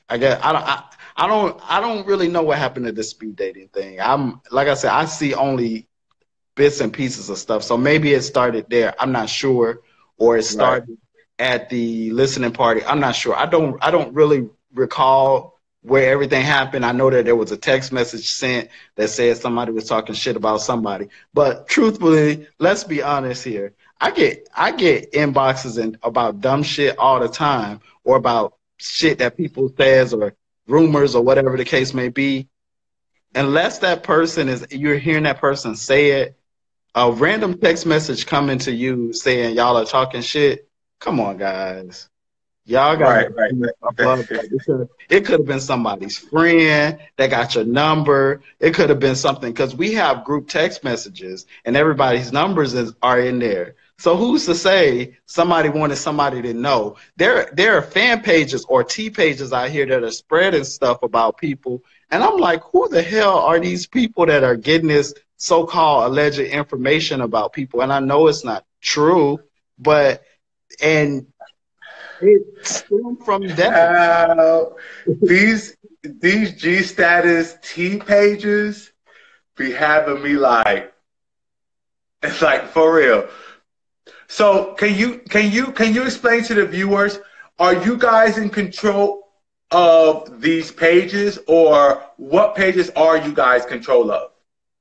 I guess I don't really know what happened to the speed dating thing. Like I said, I see only bits and pieces of stuff, so maybe it started there. I'm not sure. Or it started at the listening party. I'm not sure. I don't really recall where everything happened. I know that there was a text message sent that said somebody was talking shit about somebody. But truthfully, let's be honest here. I get inboxes and about dumb shit all the time, or about shit that people says or rumors or whatever the case may be. Unless that person you're hearing that person say it, a random text message coming to you saying y'all are talking shit. Come on, guys. Y'all got it could have been somebody's friend that got your number. It could have been something, because we have group text messages and everybody's numbers are in there. So who's to say somebody wanted somebody to know? There are fan pages or T pages out here that are spreading stuff about people. And I'm like, who the hell are these people that are getting this so-called alleged information about people? And I know it's not true, and it stemmed from that. These G status T pages be having me like, it's like for real. So can you explain to the viewers, are you guys in control of these pages, or what pages are you guys control of?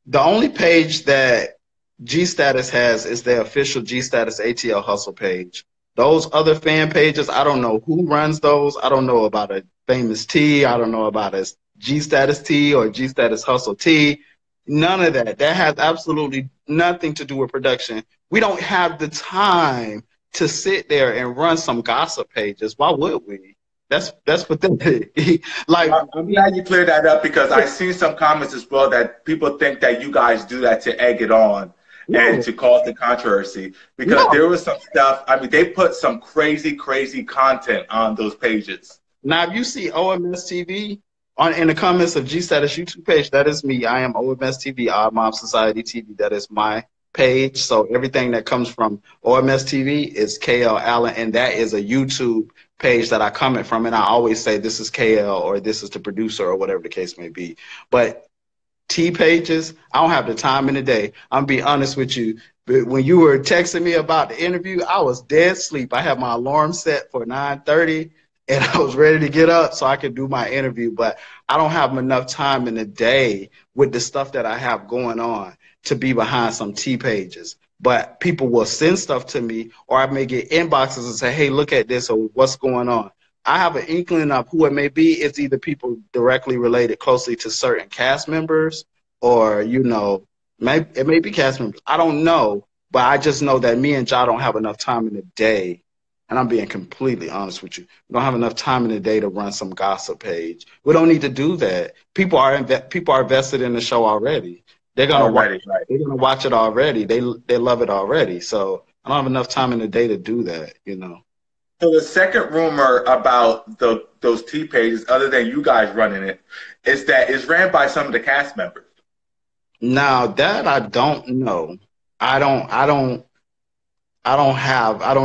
The only page that G Status has is the official G Status ATL Hustle page. Those other fan pages, I don't know who runs those. I don't know about a famous T. I don't know about a G Status T or G Status Hustle T. None of that. That has absolutely nothing to do with production. We don't have the time to sit there and run some gossip pages. Why would we? That's pathetic. Like, I'm glad you cleared that up, because I've seen some comments as well that people think that you guys do that to egg it on and to cause the controversy. Because there was some stuff, I mean, they put some crazy, crazy content on those pages. Now, if you see OMS TV in the comments of G Status YouTube page, that is me. I am OMS TV, Odd Mob Society TV. That is my page. So everything that comes from OMS TV is KL Allen, and that is a YouTube page that I comment from, and I always say this is KL or this is the producer or whatever the case may be. But T pages, I don't have the time in the day. I'm gonna be honest with you. But when you were texting me about the interview, I was dead asleep. I had my alarm set for 9:30, and I was ready to get up so I could do my interview. But I don't have enough time in the day with the stuff that I have going on to be behind some T pages. But people will send stuff to me, or I may get inboxes and say, hey, look at this, or what's going on. I have an inkling of who it may be. It's either people directly related closely to certain cast members, or, you know, it may be cast members. I don't know, but I just know that me and Ja don't have enough time in the day. And I'm being completely honest with you. We don't have enough time in the day to run some gossip page. We don't need to do that. People are invested in the show already. They're gonna watch it already. They love it already. So I don't have enough time in the day to do that, you know. So the second rumor about those T pages, other than you guys running it, is that it's ran by some of the cast members. Now that I don't know. I don't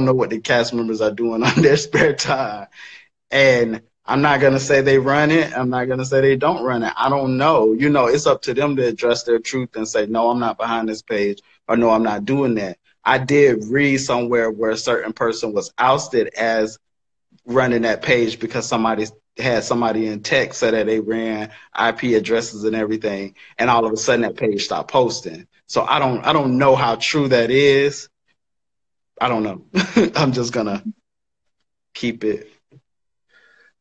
know what the cast members are doing on their spare time. And I'm not going to say they run it. I'm not going to say they don't run it. I don't know. You know, it's up to them to address their truth and say, no, I'm not behind this page, or no, I'm not doing that. I did read somewhere where a certain person was ousted as running that page because somebody in tech said that they ran IP addresses and everything, and all of a sudden that page stopped posting. So I don't know how true that is. I don't know. I'm just going to keep it.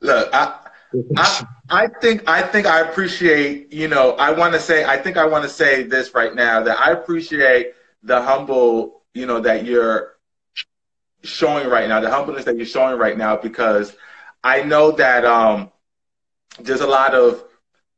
Look, I think I appreciate, you know, I want to say this right now, that I appreciate the humble, you know, that you're showing right now, the humbleness that you're showing right now, because I know that there's a lot of,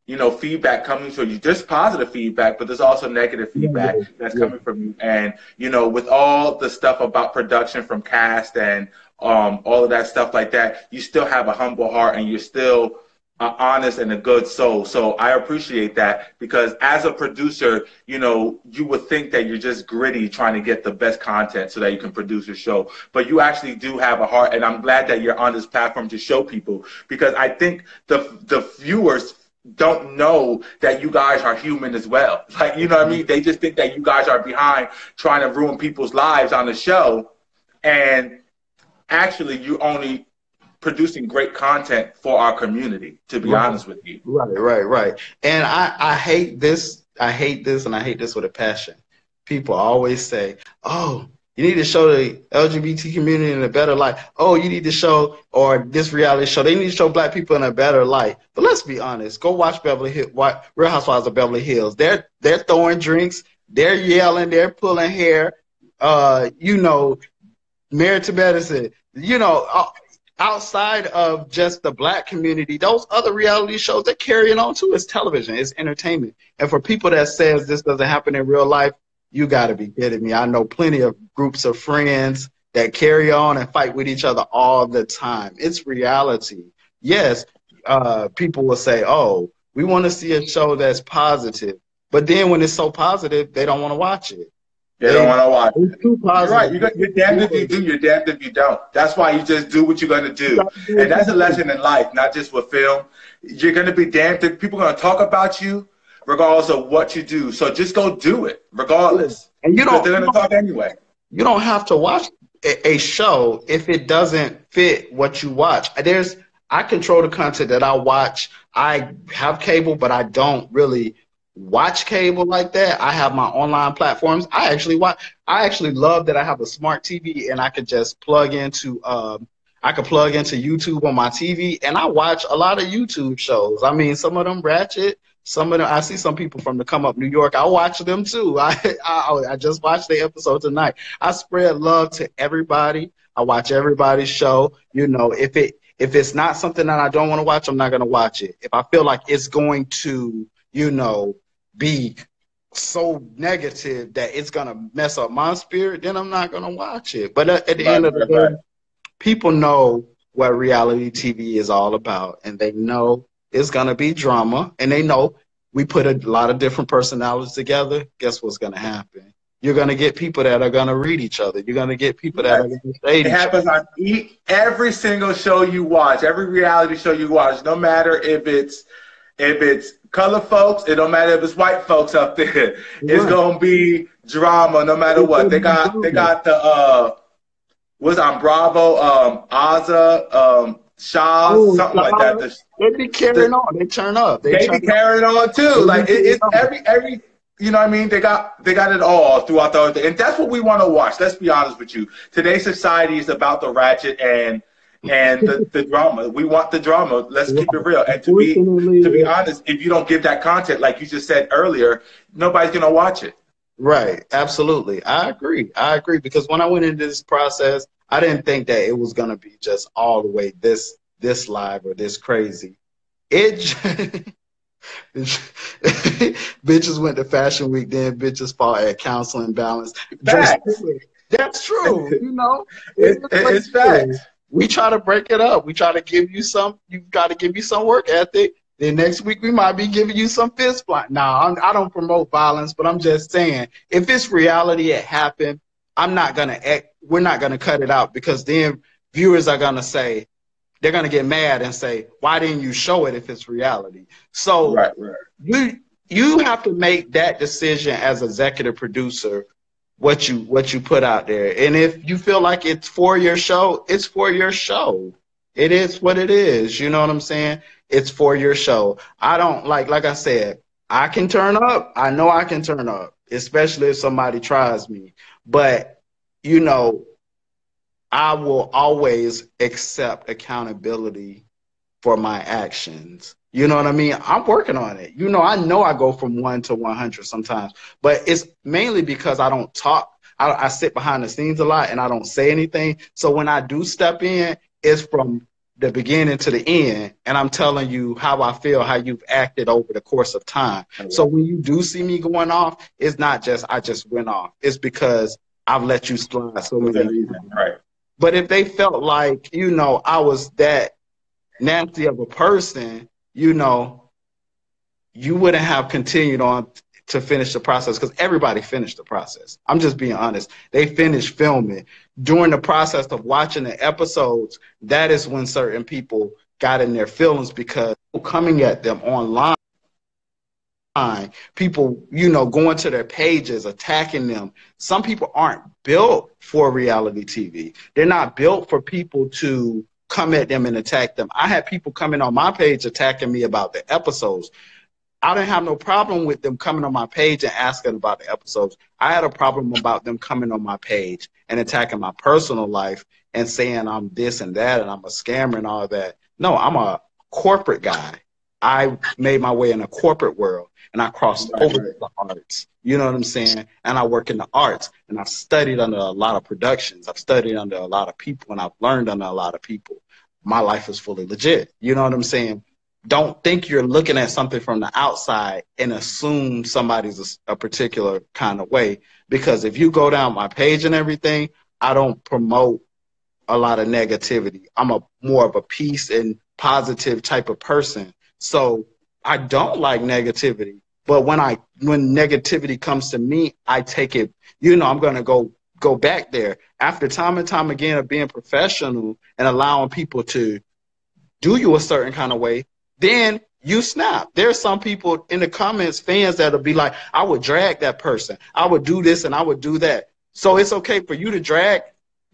you know, feedback coming to you. There's positive feedback, but there's also negative feedback that's coming from you. And, you know, with all the stuff about production from cast and all of that stuff like that, you still have a humble heart, and you're still honest and a good soul. So I appreciate that, because as a producer, you know, you would think that you're just gritty trying to get the best content so that you can produce a show. But you actually do have a heart, and I'm glad that you're on this platform to show people, because I think the viewers don't know that you guys are human as well. Like, you know what I mean? They just think that you guys are behind trying to ruin people's lives on the show, and actually you're only producing great content for our community, to be honest with you. Right. And I hate this. I hate this, and I hate this with a passion. People always say, oh, you need to show the LGBT community in a better light. Oh, you need to show, or this reality show, they need to show black people in a better light. But let's be honest. Go watch Real Housewives of Beverly Hills. They're throwing drinks. They're yelling. They're pulling hair. You know, Married to Medicine. You know, outside of just the black community, those other reality shows, they're carrying on too. It's television. It's entertainment. And for people that says this doesn't happen in real life, you got to be kidding me. I know plenty of groups of friends that carry on and fight with each other all the time. It's reality. Yes, people will say, oh, we want to see a show that's positive. But then when it's so positive, they don't want to watch it. They don't want to watch it. It's too positive. You're right. You're damned if you do, you're damned if you don't. That's why you just do what you're going to do. And that's a lesson in life, not just with film. You're going to be damned if people are going to talk about you regardless of what you do. So just go do it, regardless. And they're going to talk anyway. You don't have to watch a show if it doesn't fit what you watch. I control the content that I watch. I have cable, but I don't really watch cable like that. I have my online platforms. I actually love that I have a smart TV and I could just I could plug into YouTube on my TV and I watch a lot of YouTube shows. I mean, some of them ratchet, some of them I see some people from the Come Up New York. I watch them too. I just watched the episode tonight. I spread love to everybody. I watch everybody's show. You know, if it's not something that I don't want to watch, I'm not going to watch it. If I feel like it's going to, you know, be so negative that it's going to mess up my spirit, then I'm not going to watch it. But at the end of the day, people know what reality TV is all about, and they know it's going to be drama, and they know we put a lot of different personalities together. Guess what's going to happen? You're going to get people that are going to read each other. You're going to get people that are going to say it happens on every single show you watch, every reality show you watch, no matter if it's color folks, it don't matter if it's white folks up there. It's gonna be drama no matter what. They got the what's on Bravo, Azza, Shaw, something like that. They be carrying on. They turn up. They be carrying on too. Like it's every you know what I mean? They got it all throughout the whole thing. And that's what we want to watch. Let's be honest with you. Today's society is about the ratchet and the drama. We want the drama. Let's keep it real. And to be honest, if you don't give that content, like you just said earlier, nobody's gonna watch it. Right. Absolutely. I agree. Because when I went into this process, I didn't think that it was gonna be just all the way this live or this crazy. Bitches went to Fashion Week, then bitches fought at Counseling Balance. That's true. You know, it's facts. We try to break it up. We try to give you some. You've got to give you some work ethic. Then next week we might be giving you some fist blunt. Now I don't promote violence, but I'm just saying if it's reality, it happened. We're not gonna cut it out because then viewers are gonna say they're gonna get mad and say, why didn't you show it if it's reality? So you have to make that decision as executive producer. What you put out there. And if you feel like it's for your show, it's for your show. It is what it is. You know what I'm saying? It's for your show. I don't like I said, I can turn up. I know I can turn up, especially if somebody tries me. But, you know, I will always accept accountability for my actions. You know what I mean? I'm working on it. You know I go from 1 to 100 sometimes, but it's mainly because I don't talk. I sit behind the scenes a lot and I don't say anything. So when I do step in, it's from the beginning to the end. And I'm telling you how I feel, how you've acted over the course of time. So when you do see me going off, it's not just, I just went off. It's because I've let you slide so many times. Right. But if they felt like, you know, I was that nasty of a person, you know, you wouldn't have continued on to finish the process because everybody finished the process. I'm just being honest. They finished filming. During the process of watching the episodes, that is when certain people got in their feelings because coming at them online, people, you know, going to their pages, attacking them. Some people aren't built for reality TV. They're not built for people to come at them and attack them. I had people coming on my page attacking me about the episodes. I didn't have no problem with them coming on my page and asking about the episodes. I had a problem about them coming on my page and attacking my personal life and saying I'm this and that and I'm a scammer and all that. No, I'm a corporate guy. I made my way in a corporate world and I crossed over to the arts. You know what I'm saying? And I work in the arts and I've studied under a lot of productions. I've studied under a lot of people and I've learned under a lot of people. My life is fully legit. You know what I'm saying? Don't think you're looking at something from the outside and assume somebody's a particular kind of way. Because if you go down my page and everything, I don't promote a lot of negativity. I'm more of a peace and positive type of person. So I don't like negativity. But when negativity comes to me, I take it, you know, I'm going to go back there. After time and time again of being professional and allowing people to do you a certain kind of way, then you snap. There's some people in the comments, fans that'll be like, I would drag that person. I would do this and I would do that. So it's okay for you to drag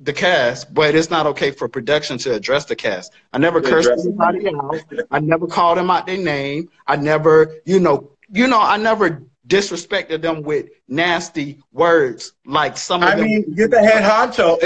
the cast, but it's not okay for production to address the cast. I never To cursed address anybody it. out. I never called them out their name. I never, I never disrespected them with nasty words like some of I them. mean, you're the head honcho.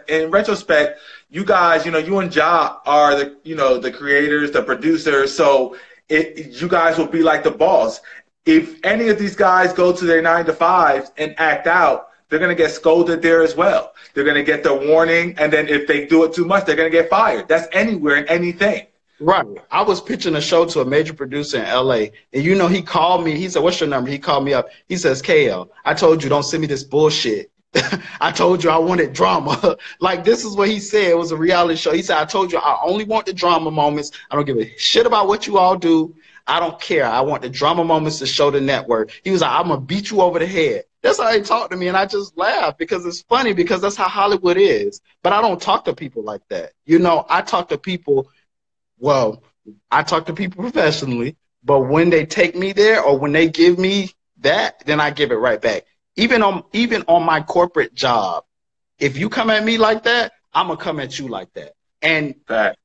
In retrospect, you guys, you and Ja are the creators, the producers. So you guys will be like the boss. If any of these guys go to their 9 to 5s and act out, they're gonna get scolded there as well. They're gonna get the warning, and then if they do it too much, they're gonna get fired. That's anywhere and anything. Right. I was pitching a show to a major producer in LA, and he called me. He said, "What's your number?" He called me up. He says, "KL, I told you don't send me this bullshit. I told you I wanted drama." Like, this is what he said. It was a reality show. He said, "I told you I only want the drama moments. I don't give a shit about what you all do. I don't care. I want the drama moments to show the network." He was like, "I'm gonna beat you over the head." That's how he talked to me, and I just laughed because it's funny, because that's how Hollywood is. But I don't talk to people like that. I talk to people. Well, I talk to people professionally, but when they take me there or when they give me that, then I give it right back. Even on my corporate job, if you come at me like that, I'm gonna come at you like that. And Fact.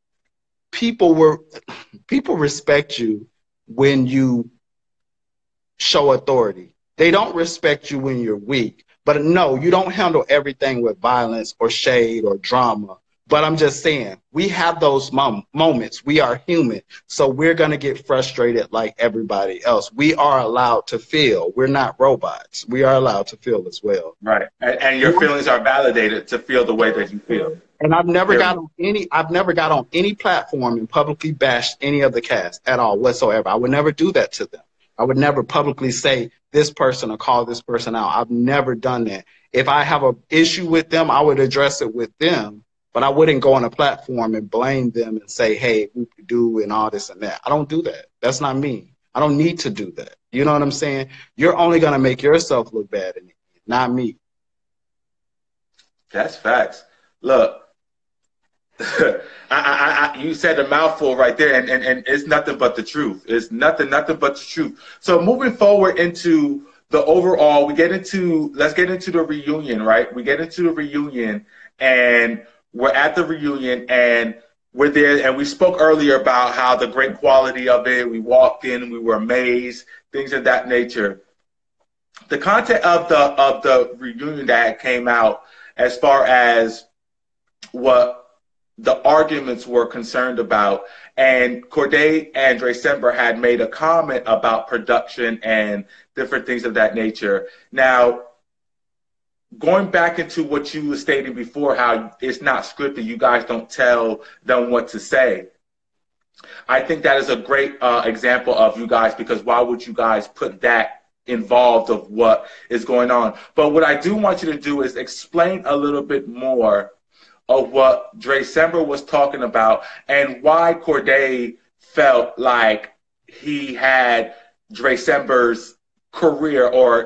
people respect you when you show authority. They don't respect you when you're weak. But no, you don't handle everything with violence or shade or drama. But I'm just saying, we have those moments. We are human. So we're going to get frustrated like everybody else. We are allowed to feel. We're not robots. We are allowed to feel as well. Right. And your feelings are validated to feel the way that you feel. And I've never got on any platform and publicly bashed any of the cast at all whatsoever. I would never do that to them. I would never publicly say this person or call this person out. I've never done that. If I have an issue with them, I would address it with them. But I wouldn't go on a platform and blame them and say, "Hey, whoop do and all this and that." I don't do that. That's not me. I don't need to do that. You know what I'm saying? You're only going to make yourself look bad in it, not me. That's facts. Look, you said a mouthful right there, and it's nothing but the truth. It's nothing but the truth. So moving forward into the overall, let's get into the reunion, right? We get into the reunion, and we're at the reunion, and we're there, and we spoke earlier about how the great quality of it. We walked in, we were amazed, things of that nature. The content of the reunion that came out, as far as what the arguments were concerned about, and Corday and December had made a comment about production and different things of that nature. Now, going back into what you were stating before, how it's not scripted, you guys don't tell them what to say. I think that is a great example of you guys, because why would you guys put that involved of what is going on? But what I do want you to do is explain a little bit more of what December was talking about and why Corday felt like he had December's career or,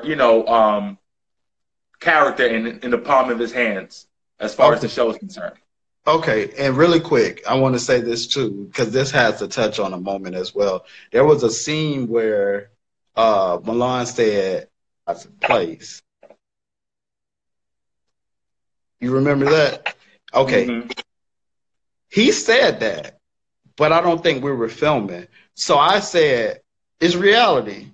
character in the palm of his hands as far as the show is concerned. Okay, and really quick, I want to say this too, because this has to touch on a moment as well. There was a scene where Milan said, "That's a place." You remember that? Okay. Mm-hmm. He said that, but I don't think we were filming. So I said, "It's reality."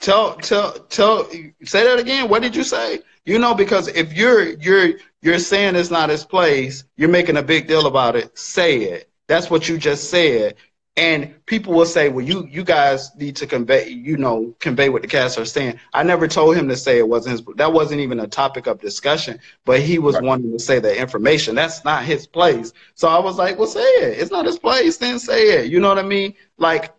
Say that again. What did you say? Because if you're saying it's not his place, you're making a big deal about it. Say it. That's what you just said. And people will say, "Well, you guys need to convey what the cast are saying." I never told him to say it wasn't his. That wasn't even a topic of discussion. But he was wanting to say that information. That's not his place. So I was like, "Well, say it. It's not his place. Then say it." You know what I mean? Like,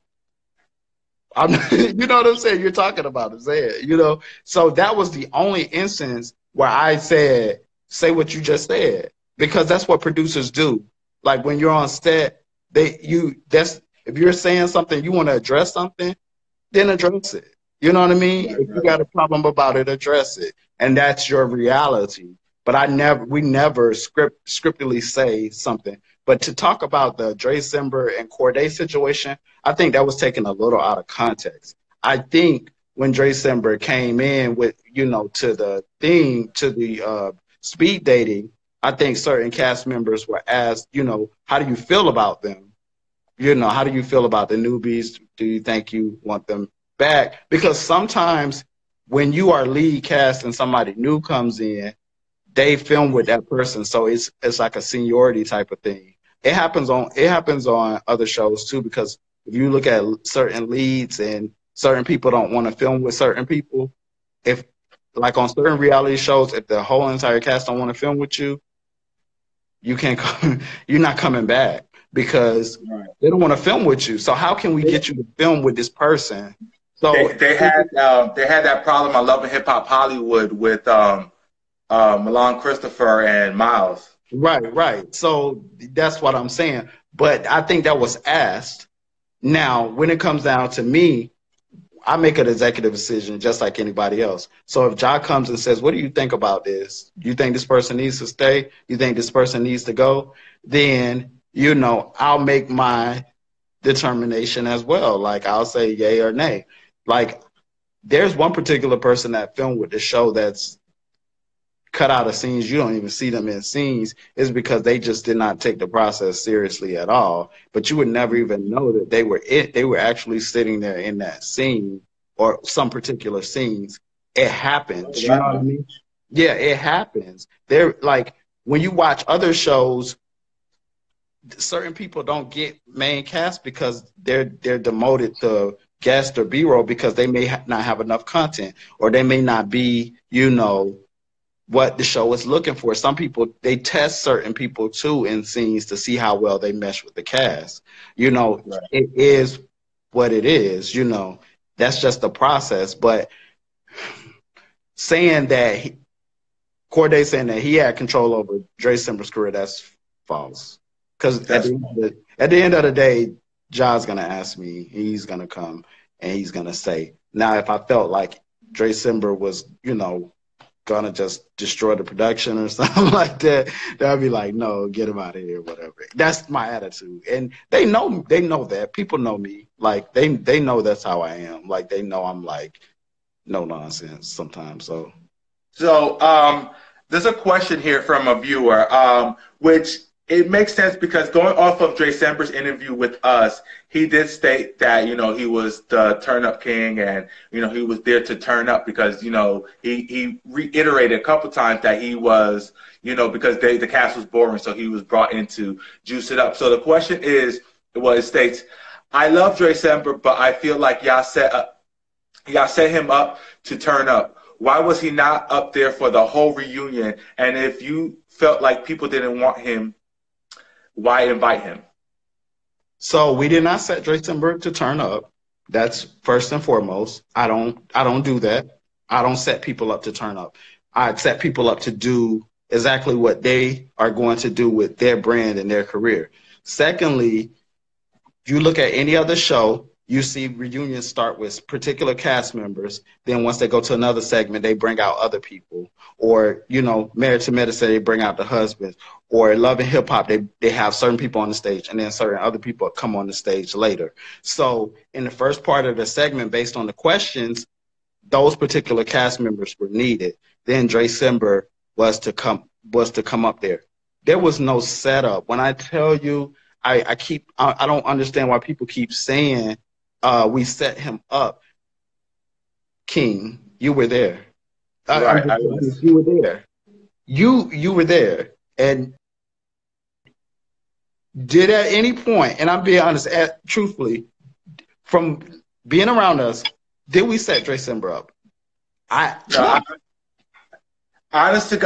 you know what I'm saying? You're talking about it. Say it. So that was the only instance where I said, "Say what you just said," because that's what producers do. Like when you're on set, if you're saying something, you want to address something, then address it. You know what I mean? If you got a problem about it, address it, and that's your reality. But we never scriptedly say something. But to talk about the December and Corday situation, I think that was taken a little out of context. I think when December came in with, to the theme, to the speed dating, I think certain cast members were asked, you know, how do you feel about them? You know, how do you feel about the newbies? Do you think you want them back? Because sometimes when you are lead cast and somebody new comes in, they film with that person, so it's like a seniority type of thing. It happens on other shows too, because if you look at certain leads and certain people don't want to film with certain people, if like on certain reality shows, if the whole entire cast don't want to film with you, you can't come, you're not coming back because Right. they don't want to film with you. So how can we get you to film with this person? So They had that problem on Love and Hip Hop Hollywood with Milan Christopher and Miles. right, right. So that's what I'm saying. But I think that was asked. Now, when it comes down to me, I make an executive decision just like anybody else. So if Ja comes and says, "What do you think about this? You think this person needs to stay? You think this person needs to go?" Then, you know, I'll make my determination as well. Like I'll say yay or nay. Like there's one particular person that filmed with the show that's cut out of scenes. You don't even see them in scenes. Is because they just did not take the process seriously at all. But you would never even know that they were actually sitting there in that scene or some particular scenes. It happens. You know what I mean? Yeah, it happens. They're like when you watch other shows, certain people don't get main cast because they're demoted to guest or B-roll because they may not have enough content or they may not be, you know, what the show is looking for. Some people, they test certain people too in scenes to see how well they mesh with the cast. You know, Right. It is what it is, you know, that's just the process. But saying that Corday saying that he had control over Dre Simber's career, that's false. Because at the end of the day, Ja's going to ask me, he's going to come and he's going to say. Now, if I felt like Dre Simber was, you know, gonna just destroy the production or something like that, that'd be like, no, get him out of here, whatever. That's my attitude, and they know that. People know me, like they know that's how I am. Like they know I'm like no nonsense sometimes. So there's a question here from a viewer, which it makes sense because going off of Dre Sember's interview with us, he did state that, you know, he was the turn up king and, you know, he was there to turn up because, you know, he reiterated a couple times that he was, you know, because the cast was boring, so he was brought in to juice it up. So the question is, well, it states, I love Dre Sember, but I feel like y'all set him up to turn up. Why was he not up there for the whole reunion? And if you felt like people didn't want him, why invite him? So we did not set Dre Simber to turn up. That's first and foremost. I don't do that. I don't set people up to turn up. I set people up to do exactly what they are going to do with their brand and their career. Secondly, you look at any other show, you see reunions start with particular cast members. Then once they go to another segment, they bring out other people. Or, you know, Married to Medicine, they bring out the husbands. Or Love and Hip Hop, they have certain people on the stage, and then certain other people come on the stage later. So in the first part of the segment, based on the questions, those particular cast members were needed. Then Dre Simber was to come up there. There was no setup. When I tell you, I don't understand why people keep saying we set him up. King, you were there. Right, You were there. You were there. And did at any point, and I'm being honest, truthfully, from being around us, did we set Dre Simber up? No. Honest to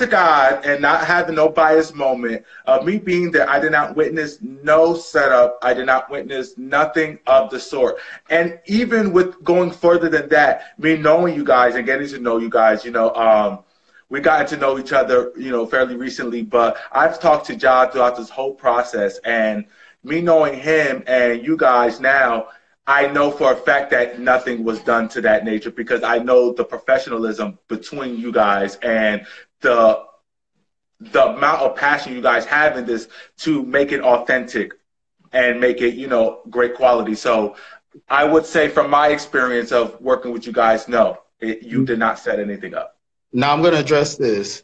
God, and not having no bias moment of me being there, I did not witness no setup. I did not witness nothing of the sort. And even with going further than that, me knowing you guys and getting to know you guys, you know, we got to know each other, you know, fairly recently. But I've talked to John throughout this whole process, and me knowing him and you guys now, I know for a fact that nothing was done to that nature because I know the professionalism between you guys and the amount of passion you guys have in this to make it authentic and make it, you know, great quality. So I would say from my experience of working with you guys, no, you did not set anything up. Now I'm going to address this.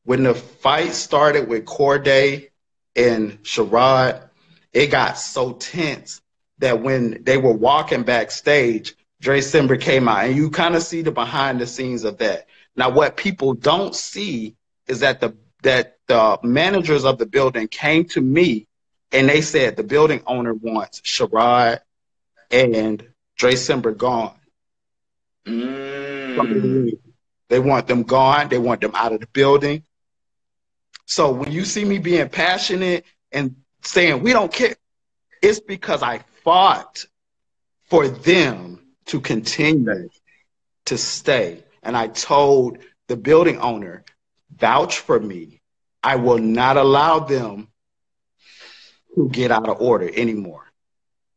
when the fight started with Corday and Sherrod, it got so tense that when they were walking backstage, Dre Simber came out, and you kind of see the behind the scenes of that. Now, what people don't see is that the managers of the building came to me and they said the building owner wants Sherrod and Dre Simber gone. Mm. They want them gone. They want them out of the building. So when you see me being passionate and saying we don't care, it's because I fought for them to continue to stay. And I told the building owner, vouch for me. I will not allow them to get out of order anymore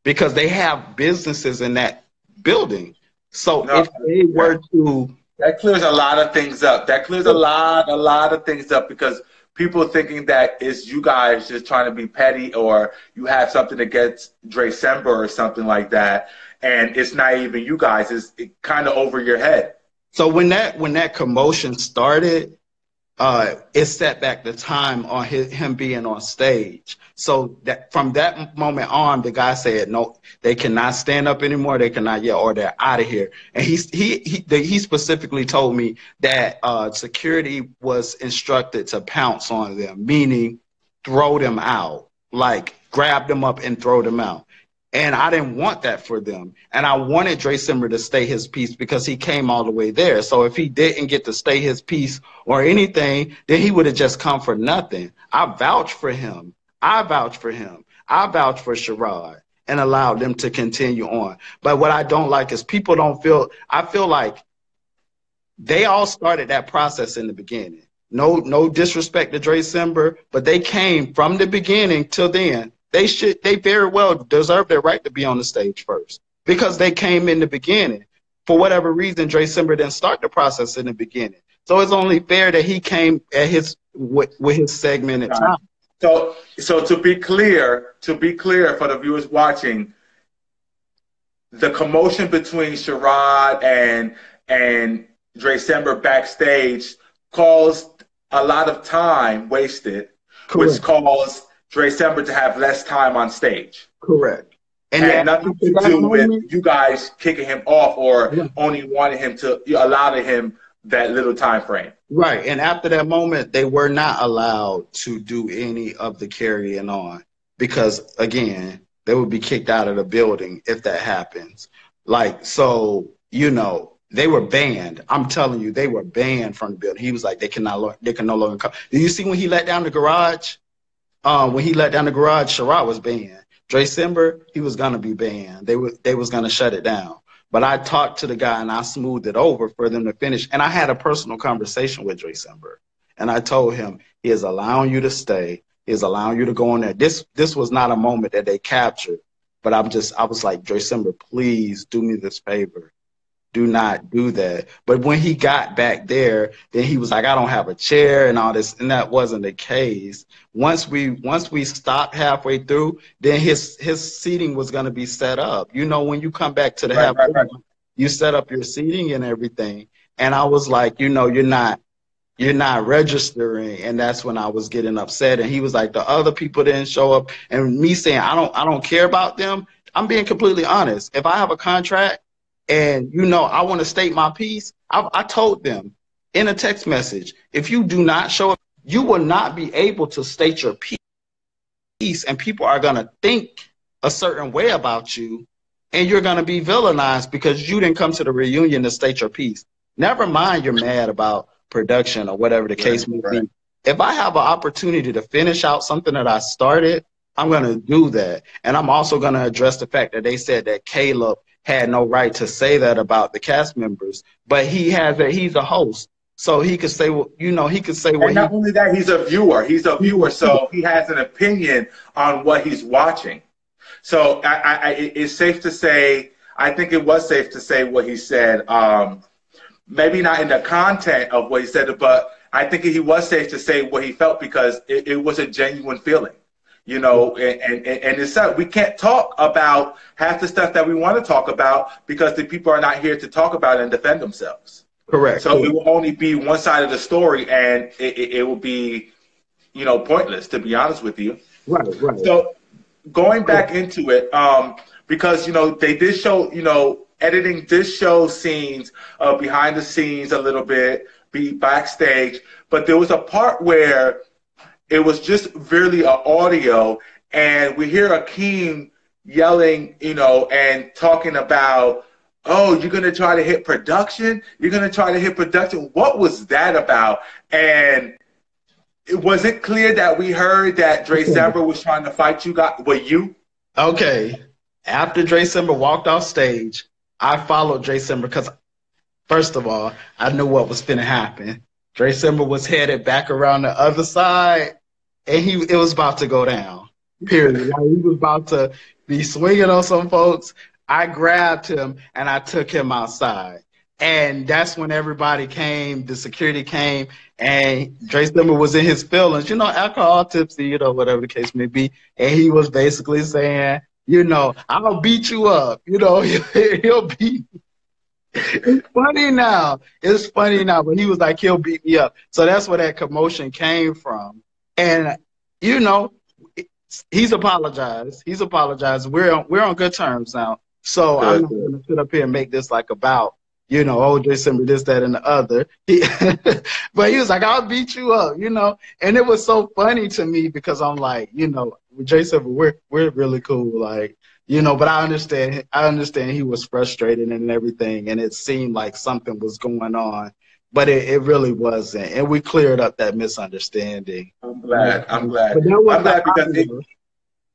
because they have businesses in that building. So if they were to... That clears a lot of things up. That clears a lot of things up, because people thinking that it's you guys just trying to be petty, or you have something against Dre Sember or something like that, and it's not even you guys. It's kind of over your head. So when that commotion started, it set back the time on him being on stage. So that from that moment on, the guy said, no, they cannot stand up anymore. They cannot yell, or they're out of here. And he specifically told me that security was instructed to pounce on them, meaning throw them out, like grab them up and throw them out. And I didn't want that for them. And I wanted Dre Simber to stay his peace because he came all the way there. So if he didn't get to stay his peace or anything, then he would have just come for nothing. I vouched for him. I vouched for him. I vouched for Sherrod and allowed them to continue on. But what I don't like is people don't feel, I feel like they all started that process in the beginning. No disrespect to Dre Simber, but they came from the beginning till then. They very well deserve their right to be on the stage first because they came in the beginning. For whatever reason, Dre Simber didn't start the process in the beginning. So it's only fair that he came at with his segmented time. So to be clear for the viewers watching, the commotion between Sherrod and Dre Simber backstage caused a lot of time wasted, Correct. Which caused Dre Simber to have less time on stage. Correct. And had nothing to do with you guys kicking him off or only wanting him to allow him that little time frame. Right. And after that moment, they were not allowed to do any of the carrying on because, again, they would be kicked out of the building if that happens. Like, so, you know, they were banned. I'm telling you, they were banned from the building. He was like, they can no longer come. Do you see when he let down the garage? When he let down the garage, Sherrod was banned. Dre Simber, he was gonna be banned. They was gonna shut it down. But I talked to the guy and I smoothed it over for them to finish. And I had a personal conversation with Dre Simber. And I told him, he is allowing you to stay. He is allowing you to go in there. This was not a moment that they captured. But I was like, Dre Simber, please do me this favor. Do not do that. But when he got back there, then he was like, I don't have a chair and all this. And that wasn't the case. Once we stopped halfway through, then his seating was going to be set up. You know, when you come back to the halfway, you set up your seating and everything. And I was like, you know, you're not registering. And that's when I was getting upset. And he was like, the other people didn't show up. And me saying, I don't care about them. I'm being completely honest. If I have a contract, and, you know, I want to state my piece. I told them in a text message, if you do not show up, you will not be able to state your piece. And people are going to think a certain way about you. And you're going to be villainized because you didn't come to the reunion to state your piece. Never mind you're mad about production or whatever the case may be. If I have an opportunity to finish out something that I started, I'm going to do that. And I'm also going to address the fact that they said that Caleb had no right to say that about the cast members, but he's a host, so he could say, you know, he could say what. And not only that, he's a viewer. So he has an opinion on what he's watching. So it's safe to say, I think it was safe to say what he said. Maybe not in the content of what he said, but I think he was safe to say what he felt because it was a genuine feeling. You know, and it's we can't talk about half the stuff that we want to talk about because the people are not here to talk about and defend themselves. Correct. So it will only be one side of the story, and it will be, pointless, to be honest with you. Right, right. So going back into it, because they did show, editing did show scenes behind the scenes a little bit, be backstage, but there was a part where it was just really an audio, and we hear Akeem yelling, and talking about, oh, you're gonna try to hit production? You're gonna try to hit production? What was that about? And was it clear that we heard that Dre Sember was trying to fight you guys? Were you? Okay. After Dre Sember walked off stage, I followed Dre Sember because, first of all, I knew what was going to happen. Dre Sember was headed back around the other side, and it was about to go down. Period. Like, he was about to be swinging on some folks. I grabbed him and I took him outside. And that's when everybody came, the security came, and Dre Sember was in his feelings, alcohol tipsy, whatever the case may be. And he was basically saying, I'll beat you up. He'll beat me. It's funny now. But he was like, he'll beat me up. So that's where that commotion came from. And, he's apologized. We're on good terms now. So I'm not going to sit up here and make this like about, oh, Dre Sember, this, that, and the other. But he was like, I'll beat you up, And it was so funny to me because I'm like, with Dre Sember, we're really cool, like, but I understand he was frustrated and everything, and it seemed like something was going on, but it really wasn't. And we cleared up that misunderstanding. I'm glad. I'm glad because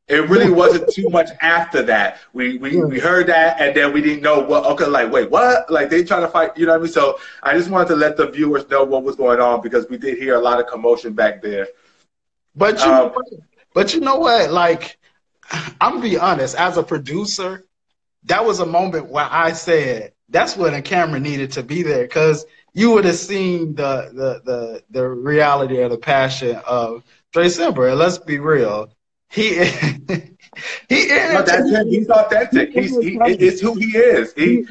it really wasn't too much after that. We heard that, and then we didn't know what. Okay, like, wait, what? Like, they trying to fight, you know what I mean? So I just wanted to let the viewers know what was going on because we did hear a lot of commotion back there. But you know what? Like, I'm gonna be honest. As a producer, that was a moment where I said that's when the camera needed to be there because you would have seen the reality or the passion of Dre Sember. And let's be real. That's him. He's authentic. It's who he is. He's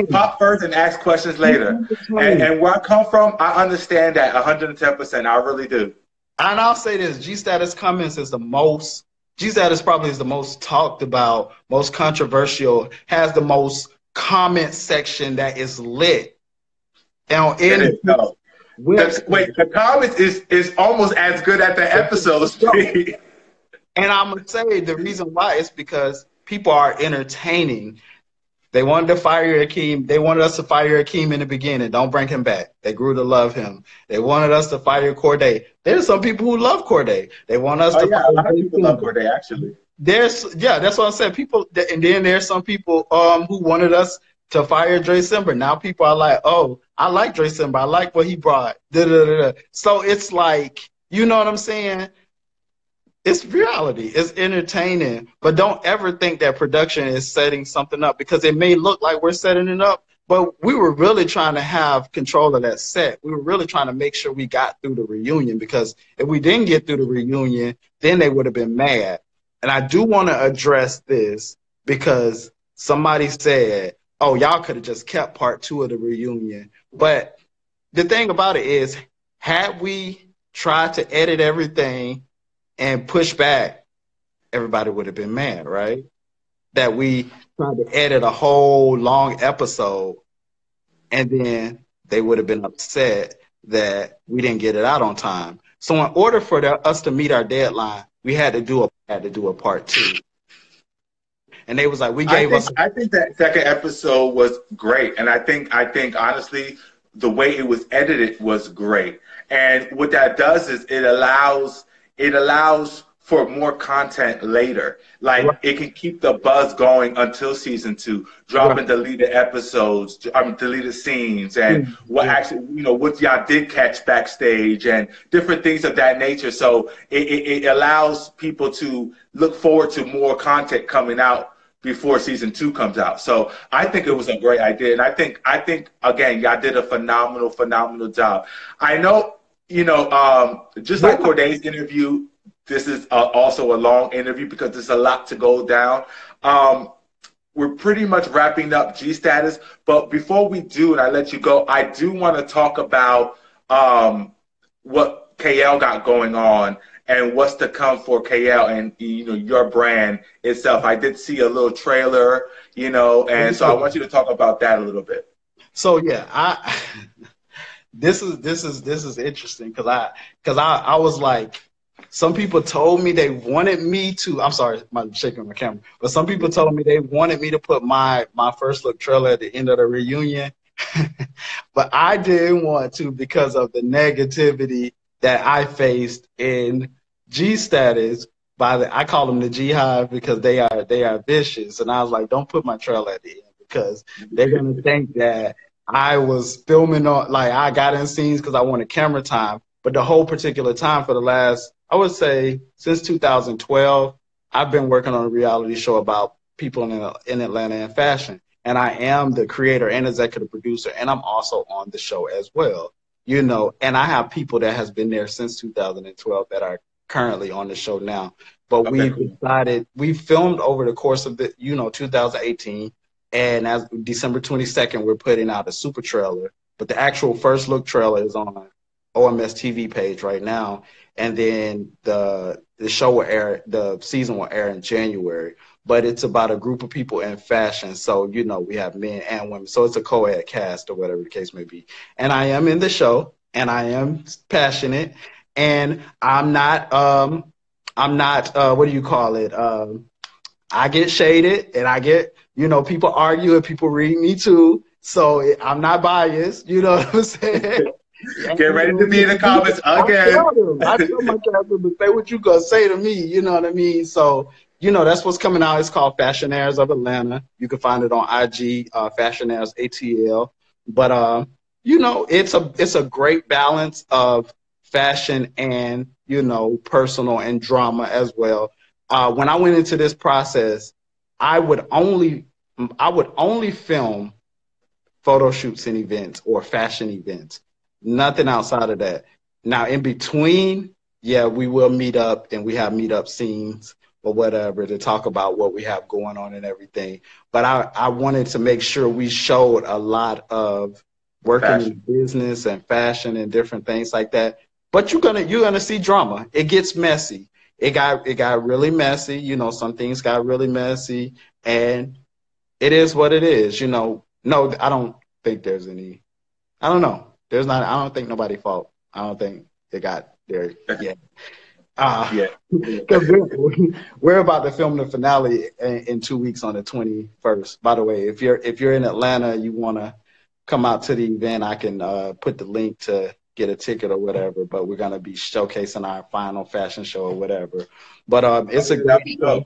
pop first and asks questions later. And where I come from, I understand that 110%. I really do. And I'll say this: G Status comments is G Status probably is the most talked about, most controversial, has the most comment section that is lit. And the comments is almost as good at the episodes. And I'm going to say the reason why is because people are entertaining. They wanted to fire Akeem. They wanted us to fire Akeem in the beginning. Don't bring him back. They grew to love him. They wanted us to fire Corday. There's some people who love Corday. They want us to fire a lot of people love Corday, actually. That's what I said. People, and then there's some people who wanted us to fire Dre Sember. Now people are like, oh, I like Dre Sember. I like what he brought. So it's like, you know what I'm saying? It's reality. It's entertaining. But don't ever think that production is setting something up because it may look like we're setting it up, but we were really trying to have control of that set. We were really trying to make sure we got through the reunion because if we didn't get through the reunion, then they would have been mad. And I do want to address this because somebody said, oh, y'all could have just kept part 2 of the reunion. But the thing about it is, had we tried to edit everything and push back, everybody would have been mad, right? That we tried to edit a whole long episode and then they would have been upset that we didn't get it out on time. So in order for us to meet our deadline, we had to do a part 2. And they was like, I think that second episode was great. And I think honestly, the way it was edited was great. And what that does is it allows for more content later. Like, right. It can keep the buzz going until season 2, dropping right. Deleted episodes, deleted scenes, and what actually, what y'all did catch backstage and different things of that nature. So it allows people to look forward to more content coming out before season 2 comes out. So I think it was a great idea. And I think again, y'all did a phenomenal job. I know, just like Corday's interview, this is also a long interview because there's a lot to go down. we're pretty much wrapping up G Status. But before we do, and I let you go, I do want to talk about what KL got going on and what's to come for KL and your brand itself. I did see a little trailer, and so I want you to talk about that a little bit. So yeah, this is interesting because I was like, some people told me they wanted me to. I'm sorry, I'm shaking my camera, but some people told me they wanted me to put my first look trailer at the end of the reunion, but I didn't want to because of the negativity that I faced in G Status. I call them the G Hive because they are vicious, and I was like, don't put my trailer at the end because they're gonna think that I was filming on, like, I got in scenes because I wanted camera time. But the whole particular time for the last, I would say, since 2012, I've been working on a reality show about people in Atlanta in fashion. And I am the creator and executive producer, and I'm also on the show as well. And I have people that has been there since 2012 that are currently on the show now. But we filmed over the course of 2018. And as December 22nd, we're putting out a super trailer. But the actual first look trailer is on OMS TV page right now. And then the show will air, the season will air in January. But it's about a group of people in fashion. So, we have men and women. So it's a co-ed cast or whatever the case may be. And I am in the show and I am passionate. And I'm not, what do you call it? I get shaded and I get, people argue and people read me too. So I'm not biased. You know what I'm saying? Get ready to be in the comments again. I tell my character to say what you gonna say to me. You know what I mean? So, that's what's coming out. It's called Fashionaires of Atlanta. You can find it on IG, Fashionaires ATL. But, it's a great balance of fashion and, personal and drama as well. When I went into this process, I would only film photo shoots and events or fashion events, nothing outside of that. Now, in between, yeah, we will meet up and we have meetup scenes or whatever to talk about what we have going on and everything. But I wanted to make sure we showed a lot of working in business and fashion and different things like that. But you're gonna see drama. It gets messy. It got really messy. Some things got really messy, and it is what it is. No, I don't think there's any. I don't know. There's not. I don't think nobody's fault. I don't think it got there yet. Because we're about to film the finale in 2 weeks on the 21st. By the way, if you're in Atlanta, you want to come out to the event, I can put the link to get a ticket or whatever. But we're gonna be showcasing our final fashion show or whatever. But it's a great show,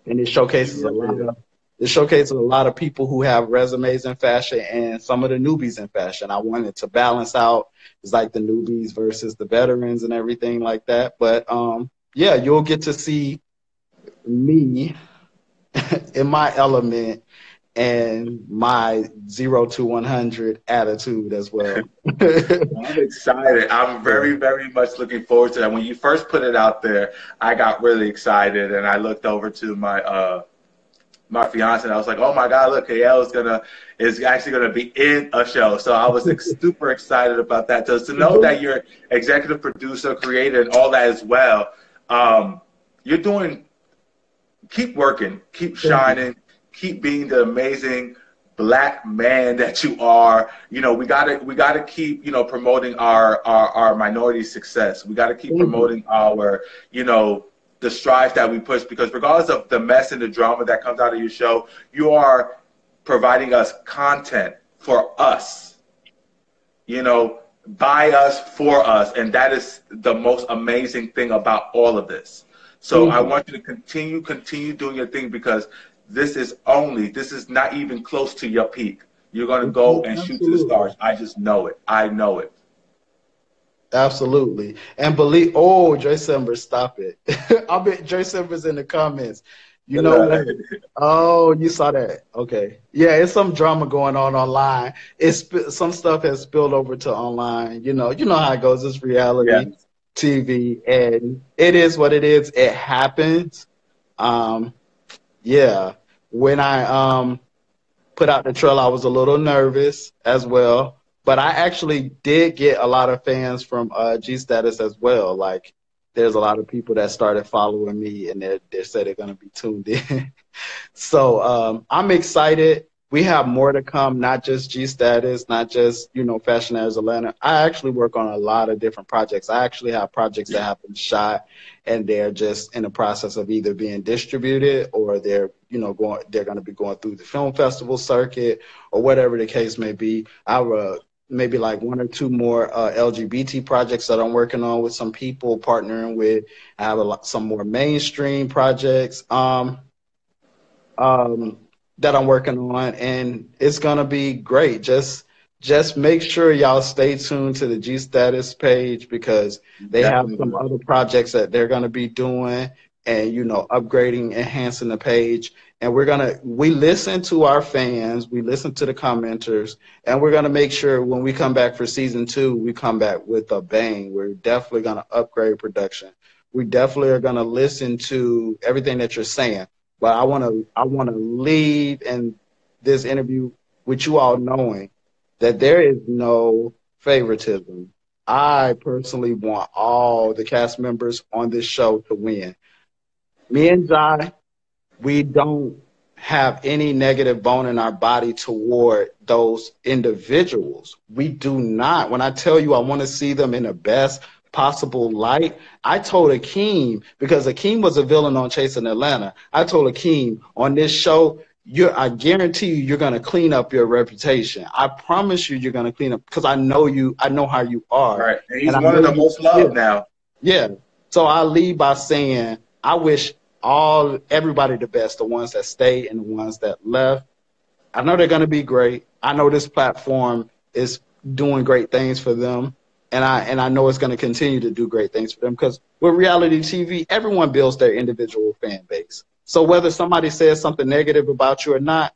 and it showcases a lot of people who have resumes in fashion and some of the newbies in fashion. I wanted to balance out. It's like the newbies versus the veterans and everything like that. But you'll get to see me in my element and my 0 to 100 attitude as well. I'm excited. I'm very, very much looking forward to that. When you first put it out there, I got really excited, and I looked over to my my fiance, and I was like, "Oh my God, look, KL is actually gonna be in a show." So I was super excited about that. Just to know that you're executive producer, creator, and all that as well. You're doing. Keep working. Keep shining. Keep being the amazing Black man that you are. We gotta keep promoting our minority success. We gotta keep promoting our the strides that we push, because regardless of the mess and the drama that comes out of your show, you are providing us content for us, by us, for us. And that is the most amazing thing about all of this. So I want you to continue doing your thing, because this is not even close to your peak. You're going to go and shoot to the stars. I just know it. I know it. Absolutely. And Dre Simber, stop it. I bet Dre Simber's in the comments. You know what? Oh, you saw that. Okay. Yeah, it's some drama going on online. Some stuff has spilled over to online. You know how it goes. It's reality TV, and it is what it is. It happens. Yeah. When I put out the trailer, I was a little nervous as well. But I actually did get a lot of fans from G Status as well. Like, there's a lot of people that started following me, and they said they're gonna be tuned in. So I'm excited. We have more to come, not just G Status, not just, Fashion Airs Atlanta. I actually work on a lot of different projects. I actually have projects that have been shot and they're just in the process of either being distributed or they're going to be going through the film festival circuit or whatever the case may be. I have maybe like one or two more LGBT projects that I'm working on with some people partnering with. I have some more mainstream projects. That I'm working on, and it's gonna be great. Just make sure y'all stay tuned to the G Status page because they have some other projects that they're gonna be doing and upgrading, enhancing the page. And we listen to our fans, we listen to the commenters, and we're gonna make sure when we come back for season 2, we come back with a bang. We're definitely gonna upgrade production. We definitely are gonna listen to everything that you're saying. But I wanna leave in this interview with you all knowing that there is no favoritism. I personally want all the cast members on this show to win. Me and Jai, we don't have any negative bone in our body toward those individuals. We do not. When I tell you I want to see them in the best possible light, I told Akeem, because Akeem was a villain on Chasing Atlanta, I told Akeem, on this show, I guarantee you're going to clean up your reputation. I promise you're going to clean up, because I know you, I know how you are. Right. And he's one of the most loved now. Yeah. So I leave by saying, I wish everybody the best, the ones that stayed and the ones that left. I know they're going to be great. I know this platform is doing great things for them. And I know it's going to continue to do great things for them, because with reality TV, everyone builds their individual fan base. So whether somebody says something negative about you or not,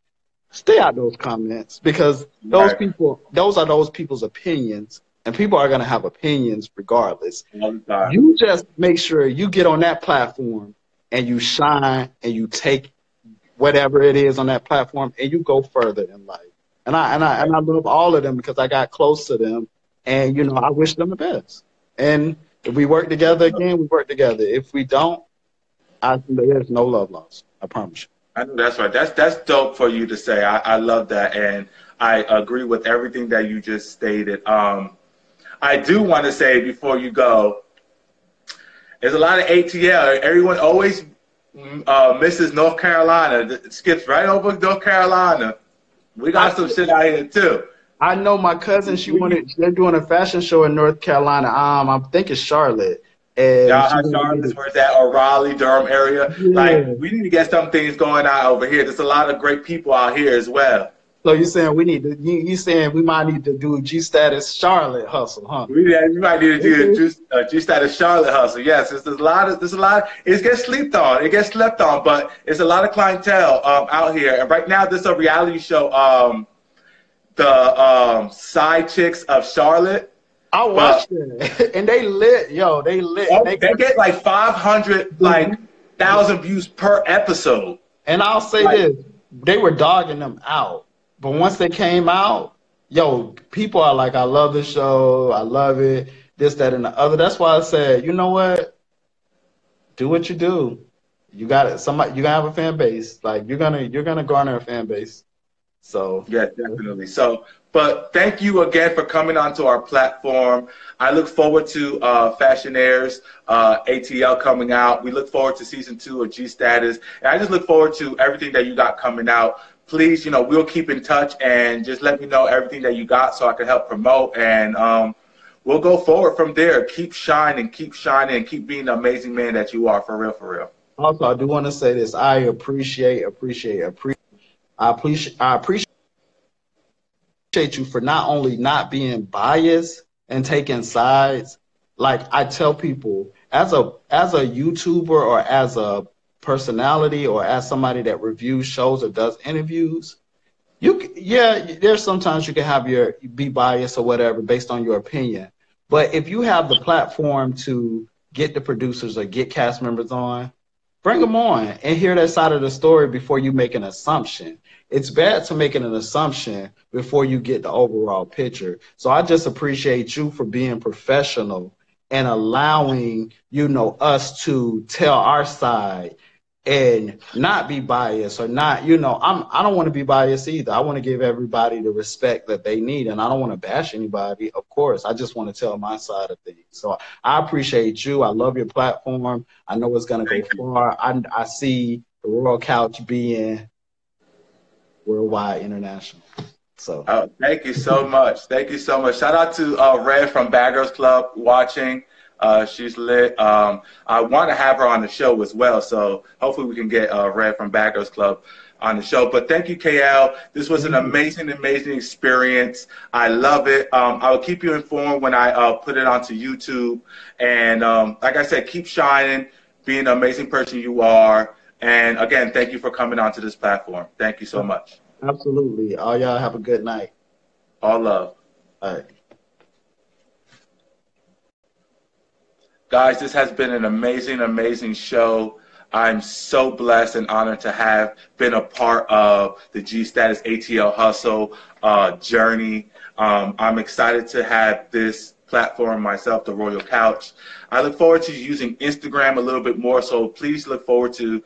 stay out those comments, because those are those people's opinions, and people are going to have opinions regardless. You just make sure you get on that platform and you shine and you take whatever it is on that platform and you go further in life. And I love all of them because I got close to them. And, I wish them the best. And if we work together again, we work together. If we don't, there's no love lost. I promise you. I know that's right. That's dope for you to say. I love that. And I agree with everything that you just stated. I do want to say before you go, there's a lot of ATL. Everyone always misses North Carolina. It skips right over North Carolina. We got some shit out here, too. I know my cousin, they're doing a fashion show in North Carolina. I think it's Charlotte. And Charlotte's where that, or Raleigh, Durham area. Yeah. Like, we need to get some things going on over here. There's a lot of great people out here as well. So you're saying you saying we might need to do a G Status Charlotte hustle, huh? We might need to do a G Status Charlotte hustle. Yes, there's a lot. It gets slept on, but it's a lot of clientele out here. And right now, this is a reality show. The Side Chicks of Charlotte. I watched it, and they lit. They lit. They get like 500, like 1,000 views per episode. And I'll say this: they were dogging them out, but once they came out, people are like, "I love the show. I love it. This, that, and the other." That's why I said, you know what? Do what you do. You got it. You gotta have a fan base. Like you're gonna garner a fan base. So yeah, definitely. So, but thank you again for coming onto our platform. I look forward to Fashion Airs ATL coming out. We look forward to season 2 of G Status, and I just look forward to everything that you got coming out. Please, we'll keep in touch and just let me know everything that you got so I can help promote, and we'll go forward from there. Keep shining, and keep being the amazing man that you are, for real, for real. Also, I do want to say this: I appreciate you for not only not being biased and taking sides. Like I tell people, as a YouTuber or as a personality or as somebody that reviews shows or does interviews, there's sometimes you can have be biased or whatever based on your opinion. But if you have the platform to get the producers or get cast members on, bring them on and hear that side of the story before you make an assumption. It's bad to make an assumption before you get the overall picture. So I just appreciate you for being professional and allowing, us to tell our side and not be biased or not, I don't want to be biased either. I want to give everybody the respect that they need, and I don't want to bash anybody, of course. I just want to tell my side of things. So I appreciate you. I love your platform. I know it's going to go far. I see the Royal Couch being worldwide, international. So thank you so much. Thank you so much. Shout out to Red from Bad Girls Club watching. She's lit. I want to have her on the show as well, so hopefully we can get Red from Bad Girls Club on the show. But thank you, KL. This was an amazing, amazing experience. I love it. I will keep you informed when I put it onto YouTube. And like I said, keep shining, being an amazing person you are. And again, thank you for coming onto this platform. Thank you so much. Absolutely. All y'all have a good night. All love. All right. Guys, this has been an amazing, amazing show. I'm so blessed and honored to have been a part of the Status ATL Hustle journey. I'm excited to have this platform myself, the Royal Couch. I look forward to using Instagram a little bit more, so please look forward to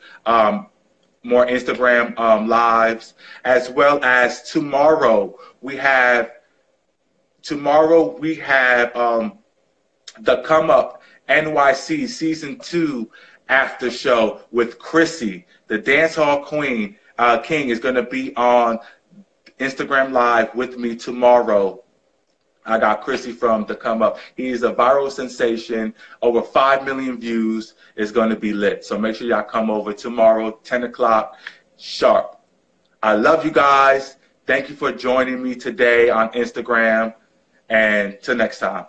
more Instagram lives, as well as tomorrow we have the Come Up NYC Season 2 after show with Chrissy, the dancehall queen. King is going to be on Instagram Live with me tomorrow. I got Chrissy from the Come Up. He's a viral sensation. Over 5 million views. Is going to be lit. So make sure y'all come over tomorrow, 10 o'clock sharp. I love you guys. Thank you for joining me today on Instagram. And till next time.